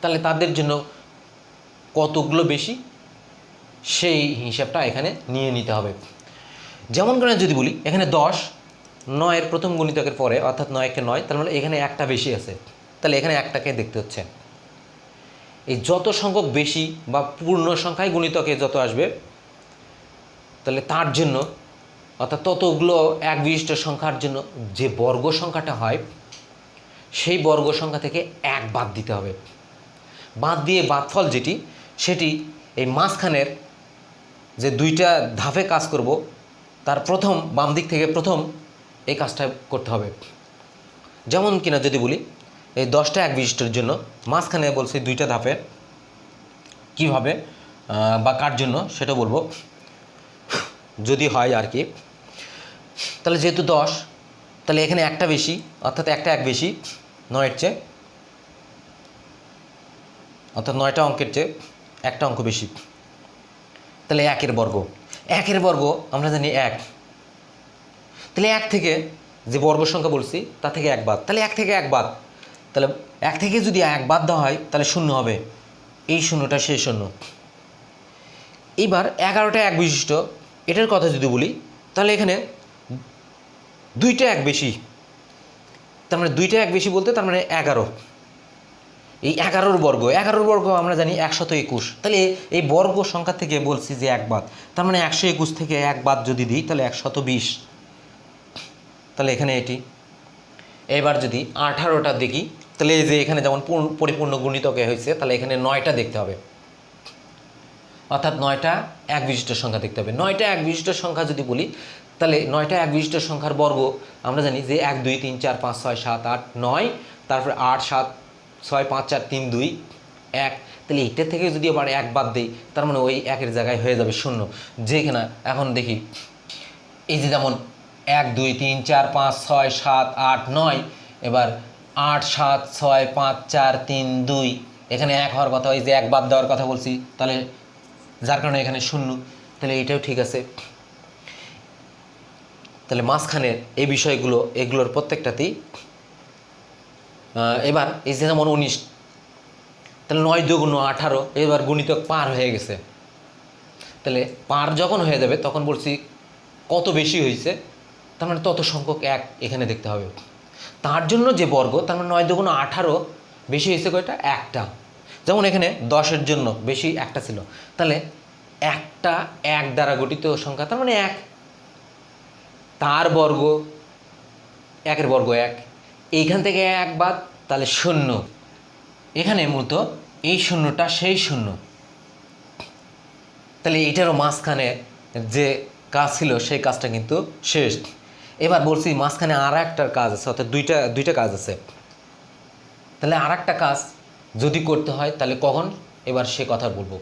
[SPEAKER 1] তাহলে তাদের জন্য কতগুলো বেশি সেই হিসাবটা এখানে নিয়ে নিতে হবে। যেমন করে যদি বলি এখানে 10, 9-এর প্রথম গুণিতকের পরে অর্থাৎ 9 কে 9, তার মানে এখানে একটা বেশি আছে, তাহলে এখানে একটাকে দেখতে হচ্ছে। এই যত সংখ্যক বেশি বা পূর্ণ সংখ্যায় গুণিতকে যত আসবে তাহলে তার জন্য অর্থাৎ ততগুলো এক বিশিষ্ট সংখ্যার জন্য যে বর্গ সংখ্যাটা হয় সেই বর্গ সংখ্যা থেকে 1 বাদ দিতে হবে। বাদ দিয়ে বাদফল যেটি সেটি এই মাঝখানের যে দুইটা ধাপে কাজ করব তার প্রথম বাম দিক থেকে প্রথম এই কাজটা করতে হবে। যেমন কিনা যদি বলি এই 10টা এক বিশিষ্টের জন্য মাঝখানে বলছি দুইটা ধাপে কিভাবে বা কার জন্য সেটা বলবো যদি হয় আর কি। তাহলে যেহেতু 10, তাহলে এখানে একটা বেশি অর্থাৎ একটা এক বেশি 9-এর চেয়ে, অর্থাৎ 9টা অঙ্কের চেয়ে একটা অঙ্ক বেশি, তাহলে 1-এর বর্গ। 1-এর বর্গ আমরা জানি 1, তাহলে 1 থেকে যে বর্গ সংখ্যা বলছি তা থেকে 1 বাদ, তাহলে 1 থেকে 1 বাদ, তাহলে 1 থেকে যদি 1 বাদ দেওয়া হয় তাহলে 0 হবে, এই শূন্যটা সেই শূন্য। এইবার 11টা এক বিশিষ্ট এটার কথা যদি বলি তাহলে এখানে 2টা এক বেশি, তার মানে 2টা এক বেশি বলতে তার মানে 11, এই 11-র বর্গ, 11-র বর্গ আমরা জানি 121, তাহলে এই বর্গ সংখ্যা থেকে বলছি যে 1 বাদ, তার মানে 121 থেকে 1 বাদ যদি দিই তাহলে 120, তাহলে এখানে এটি। এবার যদি 18টা দেখি তাহলে এই যে এখানে যেমন পরিপূর্ণ গুণিতকে হয়েছে তাহলে এখানে 9টা দেখতে হবে, অর্থাৎ 9টা এক বিশিষ্ট সংখ্যা দেখতে হবে। 9টা এক বিশিষ্ট সংখ্যা যদি বলি তাহলে 9টা এক বিশিষ্ট সংখ্যার বর্গ আমরা জানি যে 1 2 3 4 5 6 7 8 9, তারপরে 8 7 6 5 4 3 2 1, তাহলে এইটার থেকে যদি আবার 1 বাদ দিই তার মানে ওই 1-এর জায়গায় হয়ে যাবে 0। যেখানে এখন দেখি এই যে যেমন 1 2 3 4 5 6 7 8 9, এবার 8 7 6 5 4 3 2, এখানে 1 হওয়ার কথা, ওই যে 1 বাদ দেওয়ার কথা বলছি, তাহলে যার কারণে এখানে 0, তাহলে এটাও ঠিক আছে। তাহলে মাঝখানের এই বিষয়গুলো এগুলোর প্রত্যেকটাতেই এবার এই যে যেমন 19, তাহলে 9 2 18, এবার গুণিতক পার হয়ে গেছে, তাহলে পার যখন হয়ে যাবে তখন বলছি কত বেশি হয়েছে, তার মানে তত সংখ্যক 1 এখানে দেখতে হবে। তার জন্য যে বর্গ তার মানে 9 2 18 বেশি হয়েছে কয়টা, একটা। যেমন এখানে 10-এর জন্য বেশি একটা ছিল, তাহলে একটা 1 দ্বারা গঠিত সংখ্যা তার মানে 1, তার বর্গ 1-এর বর্গ 1, এইখান থেকে 1 বাদ তাহলে 0, এখানে মূলত এই শূন্যটা সেই 0, তাহলে এটারও মাঝখানে যে কাজ ছিল সেই কাজটা কিন্তু শেষ। এবার বলছি মাঝখানে আর একটা কাজ আছে, অর্থাৎ দুইটা কাজ আছে, তাহলে আর একটা কাজ যদি করতে হয় তাহলে কখন, এবার সে কথা বলবো।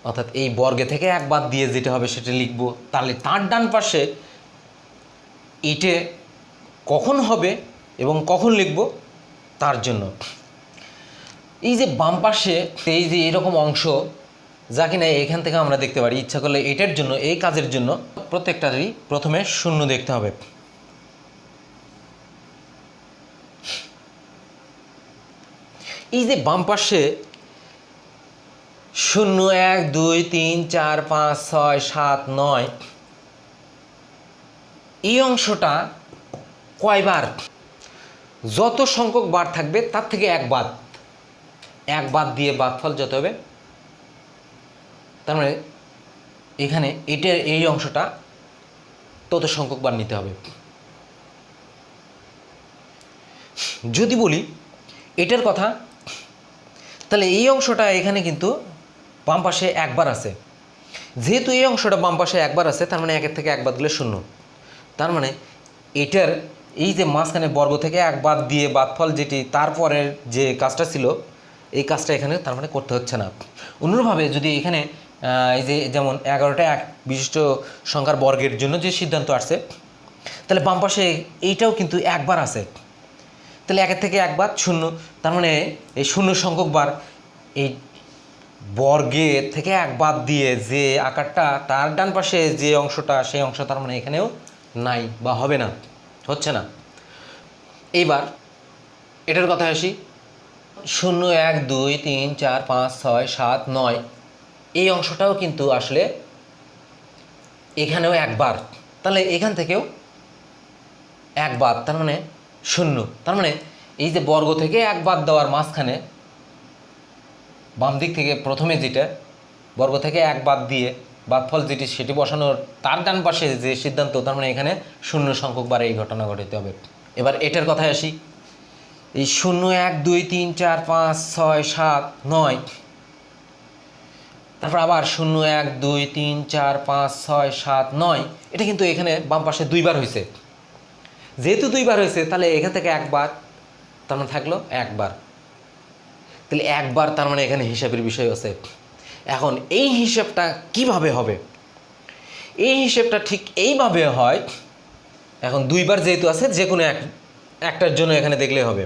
[SPEAKER 1] অর্থাৎ এই বর্গে থেকে এক বাদ দিয়ে যেটা হবে সেটা লিখব। তাহলে তার ডান পাশে এটা কখন হবে এবং কখন লিখব তার জন্য এই যে বাম পাশে এই যে এরকম অংশ যা কিনা এখান থেকে আমরা দেখতে পারি, ইচ্ছা করলে এটার জন্য, এই কাজের জন্য প্রত্যেকটারই প্রথমে শূন্য দেখতে হবে। এই যে বাম পাশে 0 1 2 3 4 5 6 7 9 এই অংশটা কয়বার, যত সংখ্যক বার থাকবে তার থেকে এক বাদ দিয়ে বাদফল যত হবে, তার মানে এখানে এটার এই অংশটা তত সংখ্যক বার নিতে হবে। যদি বলি এটার কথা, তাহলে এই অংশটা এখানে কিন্তু বাম পাশে একবার আছে। যেহেতু এই অংশটা বাম পাশে একবার আছে, তার মানে একের থেকে এক বাদ দিলে 0। তার মানে এটার এই যে মাঝখানে বর্গ থেকে এক বাদ দিয়ে বাদফল যেটি তারপরের যে কাজটা ছিল, এই কাজটা এখানে তার মানে করতে হচ্ছে না। অন্যভাবে যদি এখানে এই যে যেমন 11টা এক বিশিষ্ট সংখ্যার বর্গের জন্য যে সিদ্ধান্ত আসছে, তাহলে বাম পাশে এইটাও কিন্তু একবার আছে। তাহলে একের থেকে এক বাদ 0, তার মানে এই 0 সংখ্যক বার এই বর্গের থেকে এক বাদ দিয়ে যে আকারটা তার ডান পাশে যে অংশটা, সেই অংশ তার মানে এখানেও নাই বা হবে না, হচ্ছে না। এইবার এটার কথা আসি, 0 1 2 3 4 5 6 7 9 এই অংশটাও কিন্তু আসলে এখানেও একবার, তাহলে এখান থেকেও একবার, তার মানে 0। তার মানে এই যে বর্গ থেকে এক বাদ দেওয়ার মাঝখানে বাম দিক থেকে প্রথমে যেটা বর্গ থেকে এক বাদ দিয়ে বাদফল যেটি সেটি বসানোর তার ডান পাশে যে সিদ্ধান্ত, তার মানে এখানে 0 সংখ্যক বার এই ঘটনা ঘটাতে হবে। এবার এটার কথায় আসি, এই 0 1 2 3 4 5 6 7 9, তারপর আবার 0 1 2 3 4 5 6 7 9, এটা কিন্তু এখানে বাম পাশে দুইবার হয়েছে। যেহেতু দুইবার হয়েছে, তাহলে এখান থেকে একবার, তার মানে থাকলো একবার। তাহলে একবার, তার মানে এখানে হিসাবের বিষয় আছে। এখন এই হিসাবটা কিভাবে হবে? এই হিসাবটা ঠিক এইভাবে হয়। এখন দুইবার যেহেতু আছে, যে কোনো একটার জন্য এখানে দেখলে হবে।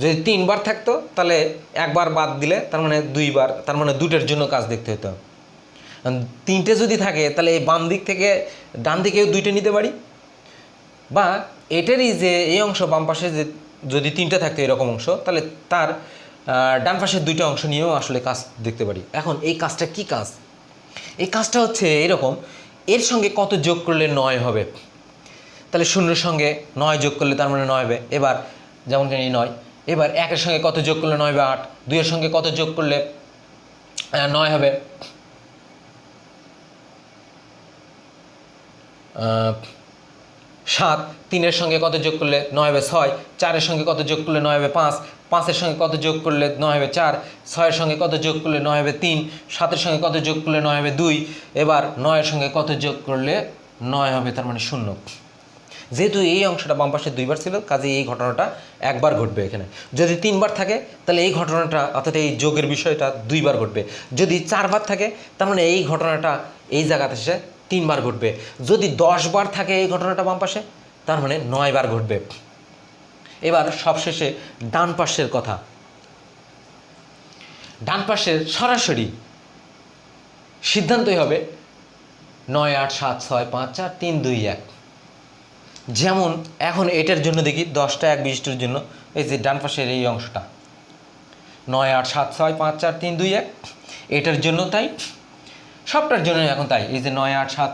[SPEAKER 1] যদি 3 বার থাকতো, তাহলে একবার বাদ দিলে তার মানে 2 বার, তার মানে 2টার জন্য কাজ দেখতে হতো। 3টে যদি থাকে, তাহলে এই বাম দিক থেকে ডান দিকেও 2টে নিতে পারি, বা এটারই যে এই অংশ বাম পাশে যে যদি 3টে থাকতো এরকম অংশ, তাহলে তার ডান পাশের 2টা অংশ নিয়েও আসলে কাজ দেখতে পারি। এখন এই কাজটা কি কাজ? এই কাজটা হচ্ছে এরকম, এর সঙ্গে কত যোগ করলে 9 হবে, তাহলে 0-এর সঙ্গে 9 যোগ করলে তার মানে 9 হবে। এবার যেমন এই 9, এবার 1-এর সঙ্গে কত যোগ করলে 9 হবে 8, 2-এর সঙ্গে কত যোগ করলে 9 হবে 7, 3-এর সঙ্গে কত যোগ করলে 9 হবে 6, 4-এর সঙ্গে কত যোগ করলে 9 হবে 5, 5-এর সঙ্গে কত যোগ করলে 9 হবে 4, 6-এর সঙ্গে কত যোগ করলে 9 হবে 3, 7-এর সঙ্গে কত যোগ করলে 9 হবে 2, এবার 9-এর সঙ্গে কত যোগ করলে 9 হবে, তার মানে 0। যেহেতু এই অংশটা বাম পাশে 2 বার ছিল, কাজে এই ঘটনাটা একবার ঘটবে। এখানে যদি 3 বার থাকে, তাহলে এই ঘটনাটা অর্থাৎ এই যোগের বিষয়টা 2 বার ঘটবে। যদি 4 বার থাকে, তার মানে এই ঘটনাটা এই জায়গাতে এসে 3 বার ঘটবে। যদি 10 বার থাকে এই ঘটনাটা বাম পাশে, তার মানে 9 বার ঘটবে। এবার সবশেষে ডান পাশের কথা। ডান পাশের সরাসরি সিদ্ধান্তই হবে 9 8 7 6 5 4 3 2 1। যেমন এখন এটার জন্য দেখি 10টা এক বিশিষ্টের জন্য, এই যে ডান পাশের এই অংশটা 9 8 7 6 5 4 3 2 1, এটার জন্য তাই, সবটার জন্য এখন তাই। এই যে 9 8 7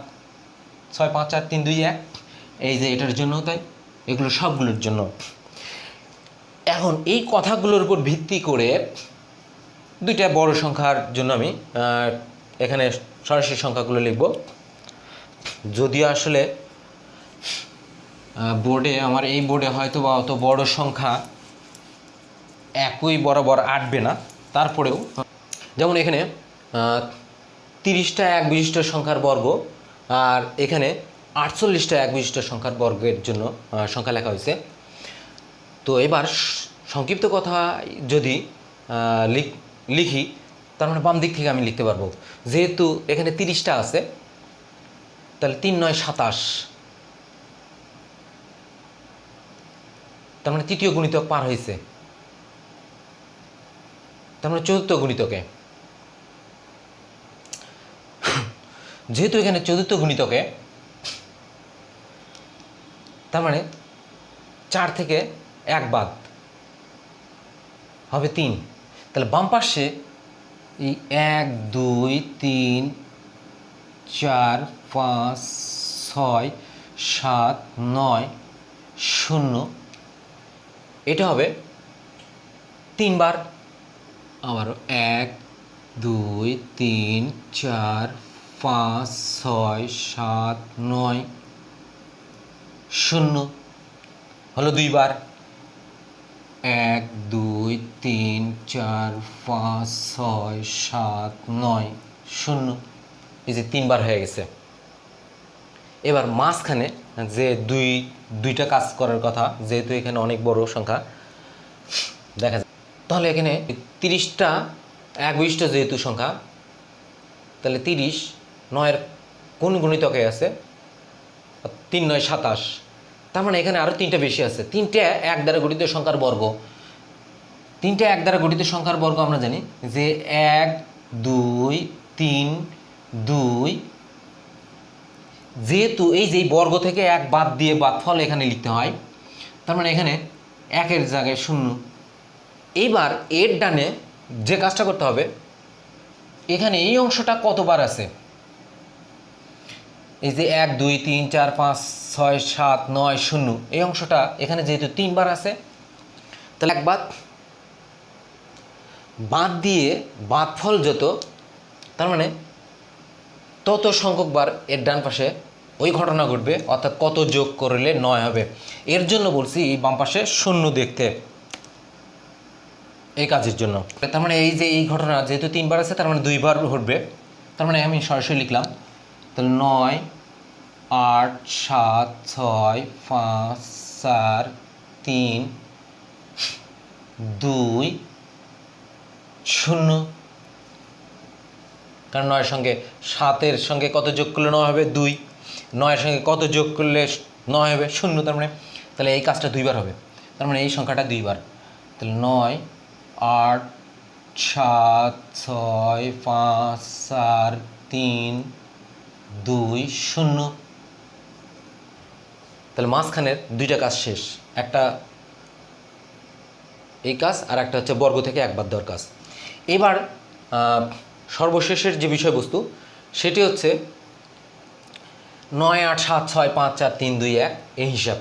[SPEAKER 1] 6 5 4 3 2 1, এই যে এটার জন্য তাই, এগুলো সবগুলোর জন্য। এখন এই কথাগুলোর উপর ভিত্তি করে 2টা বড় সংখ্যার জন্য আমি এখানে সরাসরি সংখ্যাগুলো লিখব। যদিও আসলে বোর্ডে, আমার এই বোর্ডে হয়তো বা অত বড় সংখ্যা একই বরাবর আঁটবে না, তারপরেও যেমন এখানে 30টা এক বিশিষ্ট সংখ্যার বর্গ, আর এখানে 48টা এক বিশিষ্ট সংখ্যার বর্গের জন্য সংখ্যা লেখা হয়েছে। তো এবার সংক্ষিপ্ত কথা যদি লিখি, তার মানে বাম দিক থেকে আমি লিখতে পারবো, যেহেতু এখানে 30টা আছে তাহলে 3 9 27, তার মানে তৃতীয় গুণিতক পার হয়েছে, তার মানে চতুর্থ গুণিতকে, যেহেতু এখানে চতুর্থ গুণিতকে তার মানে 4 থেকে 1 বাদ হবে 3, তাহলে বাম পাশে এই 1 2 3 4 5 6 7 9 0, এটা হবে 3 বার, আবারও 1 2 3 4 5 6 7 9 0 হলো 2 বার, 1 2 3 4 5 6 7 9 0, এই যে 3 বার হয়ে গেছে। এবার মাঝখানে যে দুইটা কাজ করার কথা, যেহেতু এখানে অনেক বড় সংখ্যা দেখা যায়, তাহলে এখানে 30টা একবিষ্ট যেহেতু সংখ্যা, তাহলে 30 9-এর কোন গুণিতকে আছে 3 9 27, তার মানে এখানে আরও 3টা বেশি আছে, 3টে 1 দ্বারা গঠিত সংখ্যার বর্গ, 3টে 1 দ্বারা গঠিত সংখ্যার বর্গ আমরা জানি যে 1 2 3 2, যেহেতু এই যে বর্গ থেকে 1 বাদ দিয়ে বাদফল এখানে লিখতে হয়, তার মানে এখানে 1-এর জায়গায় 0। এইবার এর ডানে যে কাজটা করতে হবে, এখানে এই অংশটা কতবার আছে, এই যে 1 2 3 4 5 6 7 9 0, এই অংশটা এখানে যেহেতু 3 বার আছে, তাহলে 1 বাদ দিয়ে বাদফল যত, তার মানে তত সংখ্যক বার এর ডান পাশে ওই ঘটনা ঘটবে, অর্থাৎ কত যোগ করলে 9 হবে। এর জন্য বলছি এই বাম পাশে 0 দেখতে, এই কাজের জন্য। তার মানে এই যে এই ঘটনা যেহেতু 3 বার আছে, তার মানে 2 বার ঘটবে, তার মানে আমি সরাসরি লিখলাম, তাহলে 9 8 7 6 5 4 3 2 0, কারণ 9-এর সঙ্গে 7-এর সঙ্গে কত যোগ করলে 9 হবে 2, 9-এর সঙ্গে কত যোগ করলে 9 হবে 0, তার মানে তাহলে এই কাজটা 2 বার হবে, তার মানে এই সংখ্যাটা 2 বার, তাহলে 9 8 7 6 5 4 3 2 0, তাহলে মাঝখানের 2টা কাজ শেষ, একটা এই কাজ আর একটা হচ্ছে বর্গ থেকে 1 বাদ দেওয়ার কাজ। এবার সর্বশেষের যে বিষয়বস্তু সেটি হচ্ছে 9 8 7 6 5 4 3 2 1 এই হিসাব,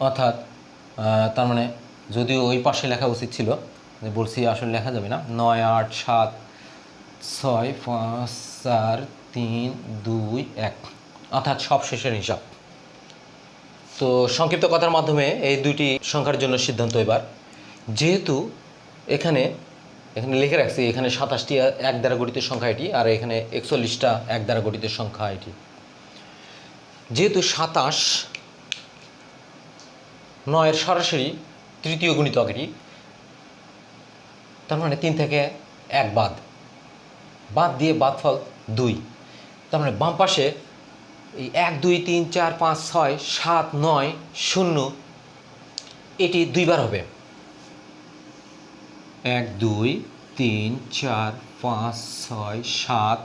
[SPEAKER 1] অর্থাৎ তার মানে যদিও ওই পাশে লেখা উচিত ছিল, বলছি আসলে লেখা যাবে না, 9 8 7 6 5 4 3 2 1, অর্থাৎ সব শেষের হিসাব। তো সংক্ষিপ্ত কথার মাধ্যমে এই দুইটি সংখ্যার জন্য সিদ্ধান্ত। এবার যেহেতু এখানে লিখে রাখছি, এখানে 27টি 1 দ্বারা গঠিত সংখ্যা এটি, আর এখানে 41টা 1 দ্বারা গঠিত সংখ্যা এটি, যেহেতু 27 9-এর সরাসরি তৃতীয় গুণিতক এটি, তার মানে 3 থেকে 1 বাদ দিয়ে বাদফল 2, তার মানে বাম পাশে এই 1 2 3 4 5 6 7 9 0 এটি 2 বার হবে, 1 2 3 4 5 6 7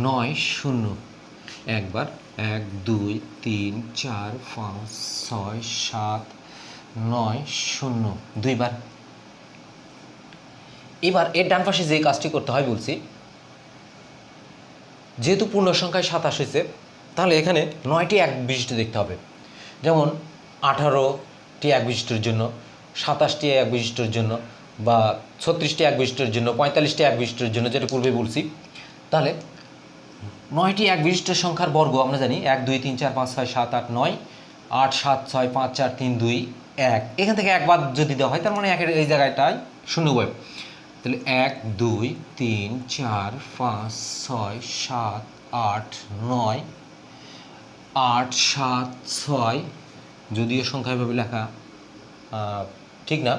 [SPEAKER 1] 9 0, একবার 1 2 3 4 5 6 7 9 0, 2 বার। এবার এর ডান পাশে যে কাজটি করতে হয় বলছি, যেহেতু পূর্ণ সংখ্যায় 27 হয়েছে, তাহলে এখানে 9টি 1 বিশিষ্ট দেখতে হবে, যেমন 18টি 1 বিশিষ্টর জন্য, 27টি 1 বিশিষ্টর জন্য, বা 36টি 1 বিশিষ্টর জন্য, 45টি 1 বিশিষ্টর জন্য, যেটা পূর্বে বলছি। তাহলে 9টি 1 বিশিষ্ট সংখ্যার বর্গ আমরা জানি 1 2 3 4 5 6 7 8 9, 8 7 6 5 4 3 2 1, এখান থেকে 1 বাদ যদি দেওয়া হয়, তার মানে 1-এর এই জায়গাটায় 0 হবে, তাহলে 1 2 3 4 5 6 7 8 9, 8 7 6, যদিও সংখ্যা এভাবে লেখা ঠিক না,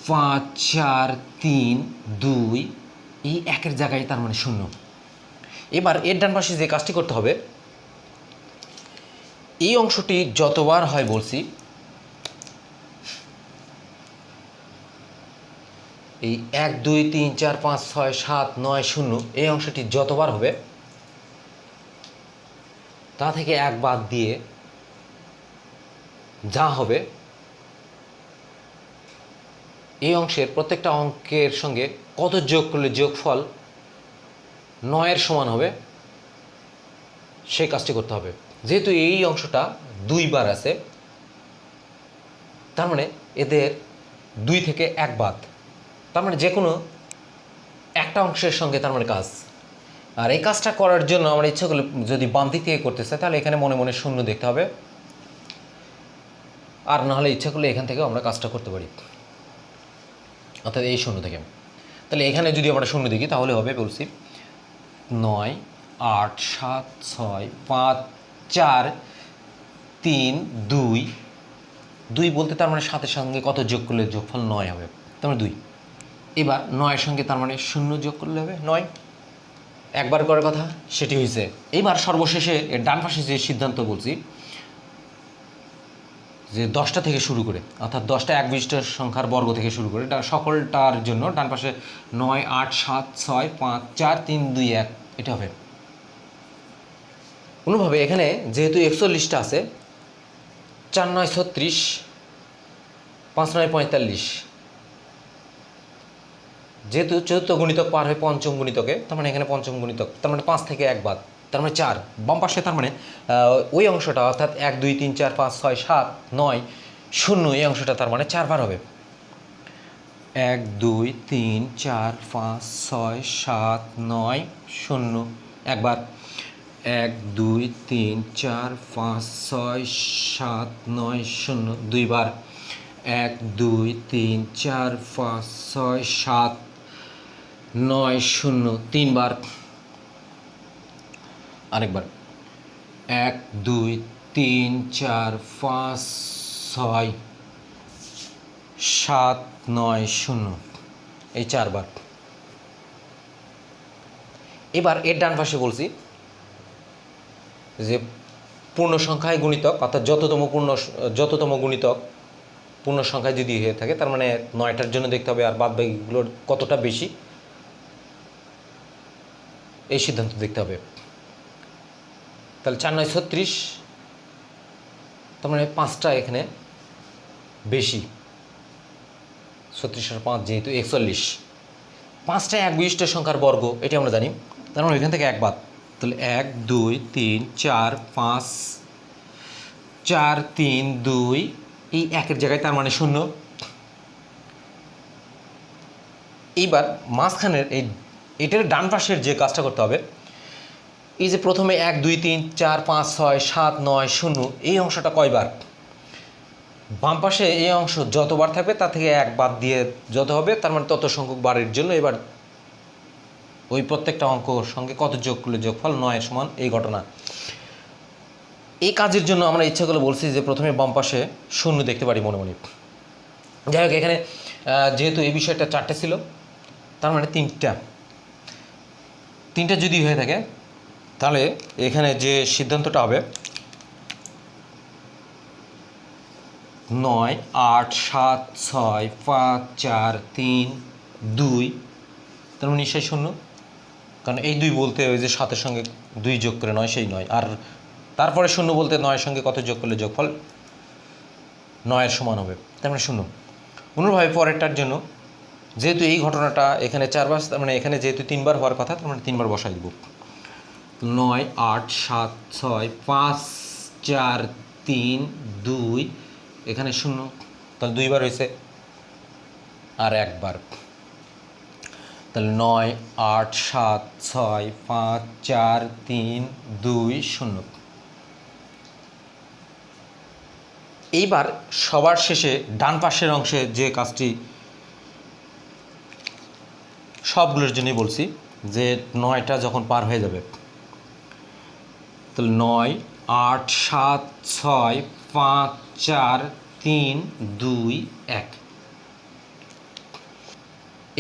[SPEAKER 1] 5 4 3 2, এই একের জায়গায় তার মানে শূন্য। এবার এর ডান পাশে যে কাজটি করতে হবে, এই অংশটি যতবার হয় বলছি, এই 1 2 3 4 5 6 7 9 0 এই অংশটি যতবার হবে তা থেকে এক বাদ দিয়ে যা হবে এই অংশের প্রত্যেকটা অঙ্কের সঙ্গে কত যোগ করলে যোগফল 9 এর সমান হবে সেই কাজটি করতে হবে। যেহেতু এই অংশটা 2 বার আছে, তার মানে এদের 2 থেকে 1 বাদ, তার মানে যে কোনো একটা অংশের সঙ্গে তার মানে কাজ। আর এই কাজটা করার জন্য আমরা ইচ্ছা করলে যদি বাম দিক থেকে করতে চাই তাহলে এখানে মনে মনে শূন্য দেখতে হবে, আর নাহলে ইচ্ছা করলে এখান থেকেও আমরা কাজটা করতে পারি, অর্থাৎ এই শূন্য থেকে। তাহলে এখানে যদি আমরা শূন্য দেখি তাহলে হবে বলছি 9 8 7 6 5 4 3 2, 2 বলতে তার মানে 7-এর সঙ্গে কত যোগ করলে যোগফল 9 হবে, তার মানে 2। এবার 9-এর সঙ্গে তার মানে 0 যোগ করলে হবে 9। একবার করার কথা সেটি হয়েছে। এইবার সর্বশেষে এর ডান পাশে যে সিদ্ধান্ত বলছি যে 10টা থেকে শুরু করে, অর্থাৎ 10টা এক বিশিষ্ট সংখ্যার বর্গ থেকে শুরু করে সকলটার জন্য ডান পাশে 9 8 7 6 5 4 3 2 1 এটা হবে। কোনোভাবে এখানে যেহেতু 41টা আছে, 4 9 36, 5 9 45, যেহেতু চতুর্থ গুণিতক পার হয় পঞ্চম গুণিতকে, তার মানে এখানে পঞ্চম গুণিতক, তার মানে 5 থেকে 1 বাদ, তার মানে 4। বাম পাশে তার মানে ওই অংশটা অর্থাৎ 1 2 3 4 5 6 7 9 0 এই অংশটা তার মানে 4 বার হবে। 1 2 3 4 5 6 7 9 0 একবার, 1 2 3 4 5 6 7 9 0 দুইবার, 1 2 3 4 5 6 7 9 0 তিনবার, আরেকবার 1 2 3 4 5 6 7 9 0 এই 4 বার। এবার এর ডান পাশে বলছি যে পূর্ণ সংখ্যায় গুণিতক, অর্থাৎ যততম গুণিতক পূর্ণ সংখ্যায় যদি হয়ে থাকে তার মানে 9টার জন্য দেখতে হবে আর বাদ বাকিগুলোর কতটা বেশি এই সিদ্ধান্ত দেখতে হবে। তাহলে 4 9 36, তার মানে 5টা এখানে বেশি, 36 আর 5 যেহেতু 41, 5টা এক বিশিষ্ট সংখ্যার বর্গ এটি আমরা জানি, তার মানে এখান থেকে 1 বাদ, তাহলে 1 2 3 4 5 4 3 2 এই 1-এর জায়গায় তার মানে 0। এইবার মাঝখানের এটার ডান পাশের যে কাজটা করতে হবে, এই যে প্রথমে 1 2 3 4 5 6 7 9 0 এই অংশটা কয়বার, বাম পাশে এই অংশ যতবার থাকবে তা থেকে 1 বাদ দিয়ে যত হবে তার মানে তত সংখ্যক বারের জন্য এবার ওই প্রত্যেকটা অঙ্কর সঙ্গে কত যোগ করলে যোগফল 9 এর সমান, এই ঘটনা। এই কাজের জন্য আমরা ইচ্ছা করে বলছি যে প্রথমে বাম পাশে 0 দেখতে পারি মনে মনে। যাই হোক, এখানে যেহেতু এই বিষয়টা 4টে ছিল, তার মানে 3টা যদি হয়ে থাকে তাহলে এখানে যে সিদ্ধান্তটা হবে 9 8 7 6 5 4 3 2, তার মানে নিশ্চয়ই 0, কারণ এই 2 বলতে ওই যে 7-এর সঙ্গে 2 যোগ করে 9 সেই 9, আর তারপরে 0 বলতে 9-এর সঙ্গে কত যোগ করলে যোগফল 9 এর সমান হবে, তার মানে 0। অনুরূপভাবে পরেরটার জন্য যেহেতু এই ঘটনাটা এখানে 4 বার, তার মানে এখানে যেহেতু 3 বার হওয়ার কথা, তার মানে 3 বার বসাই দেব। 9 8 7 6 5 4 3 2 এখানে 0, তাহলে 2 বার হয়েছে, আর 1 বার, তাহলে 9 8 7 6 5 4 3 2 0। এইবার সবার শেষে ডান পাশের অংশে যে কাজটি সবগুলোর জন্যই বলছি যে 9টা যখন পার হয়ে যাবে, তাহলে 9 8 7 6 5 4 3 2 1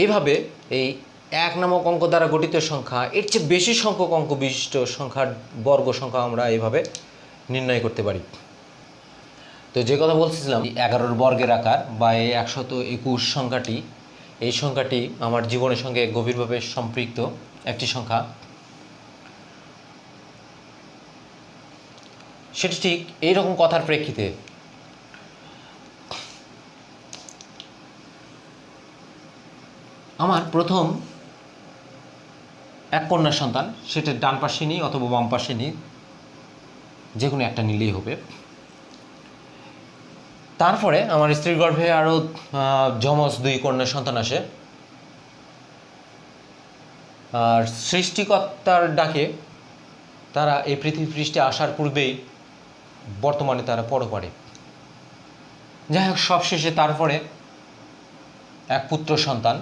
[SPEAKER 1] এইভাবে এই 1 নামক অঙ্ক দ্বারা গঠিত সংখ্যা এর চেয়ে বেশি সংখ্যক অঙ্ক বিশিষ্ট সংখ্যার বর্গ সংখ্যা আমরা এইভাবে নির্ণয় করতে পারি। তো যে কথা বলছিলাম 11 বর্গের আকার বা এই 121 সংখ্যাটি, এই সংখ্যাটি আমার জীবনের সঙ্গে গভীরভাবে সম্পৃক্ত একটি সংখ্যা। সেটি ঠিক এইরকম কথার প্রেক্ষিতে আমার প্রথম এক কন্যা সন্তান, সেটা ডান পাশে নিই অথবা বাম পাশে নিই, যে কোনো একটা নিলেই হবে। তারপরে আমার স্ত্রীর গর্ভে আরও যমজ 2 কন্যা সন্তান আসে। আর সৃষ্টিকর্তার ডাকে তারা এই পৃথিবী পৃষ্ঠে আসার পূর্বেই বর্তমানে তারা পরপারে। যাই হোক, সবশেষে তারপরে এক পুত্র সন্তান।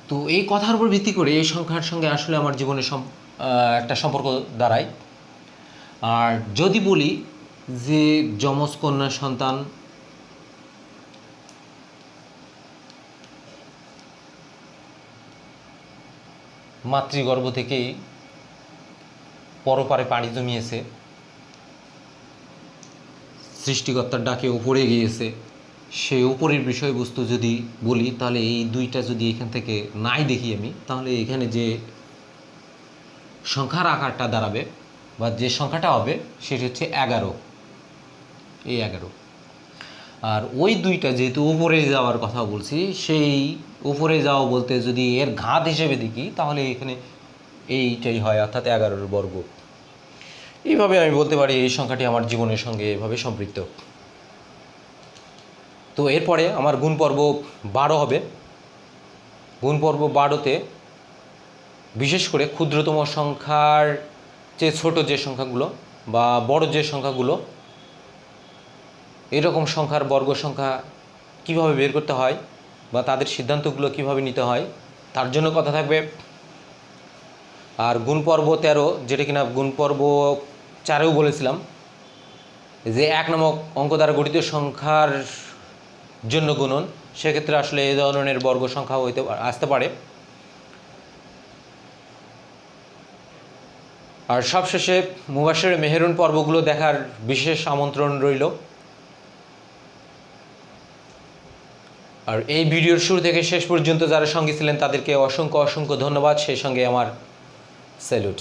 [SPEAKER 1] তো এই কথার উপর ভিত্তি করে এই সংখ্যার সঙ্গে আসলে আমার জীবনে একটা সম্পর্ক দাঁড়ায়। আর যদি বলি যে যমজ কন্যা সন্তান মাতৃগর্ভ থেকেই পরপারে পাড়ি জমিয়েছে, সৃষ্টিকর্তার ডাকে উপরে গিয়েছে, সেই উপরের বিষয়বস্তু যদি বলি, তাহলে এই 2টা যদি এখান থেকে নাই দেখি আমি, তাহলে এখানে যে সংখ্যার আকারটা দাঁড়াবে বা যে সংখ্যাটা হবে সেটি হচ্ছে 11। এই 11। আর ওই 2টা যেহেতু উপরে যাওয়ার কথা বলছি, সেই উপরে যাওয়া বলতে যদি এর ঘাত হিসেবে দেখি, তাহলে এখানে এইটাই হয়, অর্থাৎ 11 বর্গ। এইভাবে আমি বলতে পারি এই সংখ্যাটি আমার জীবনের সঙ্গে এভাবে সম্পৃক্ত। তো এরপরে আমার গুণ পর্ব 12 হবে। গুণ পর্ব 12তে বিশেষ করে ক্ষুদ্রতম সংখ্যার চেয়ে ছোট যে সংখ্যাগুলো বা বড় যে সংখ্যাগুলো, এরকম সংখ্যার বর্গ সংখ্যা কিভাবে বের করতে হয় বা তাদের সিদ্ধান্তগুলো কিভাবে নিতে হয় তার জন্য কথা থাকবে। আর গুণ পর্ব 13, যেটা কিনা গুণ পর্ব 4এও বলেছিলাম, যে 1 নামক অঙ্ক দ্বারা গঠিত সংখ্যার জন্য গুণন, সেক্ষেত্রে আসলে এই ধরনের বর্গ সংখ্যা আসতে পারে। আর সবশেষে মুবাশশির মেহেরুন পর্বগুলো দেখার বিশেষ আমন্ত্রণ রইল। আর এই ভিডিওর শুরু থেকে শেষ পর্যন্ত যারা সঙ্গে ছিলেন তাদেরকে অসংখ্য অসংখ্য ধন্যবাদ, সেই সঙ্গে আমার স্যালুট।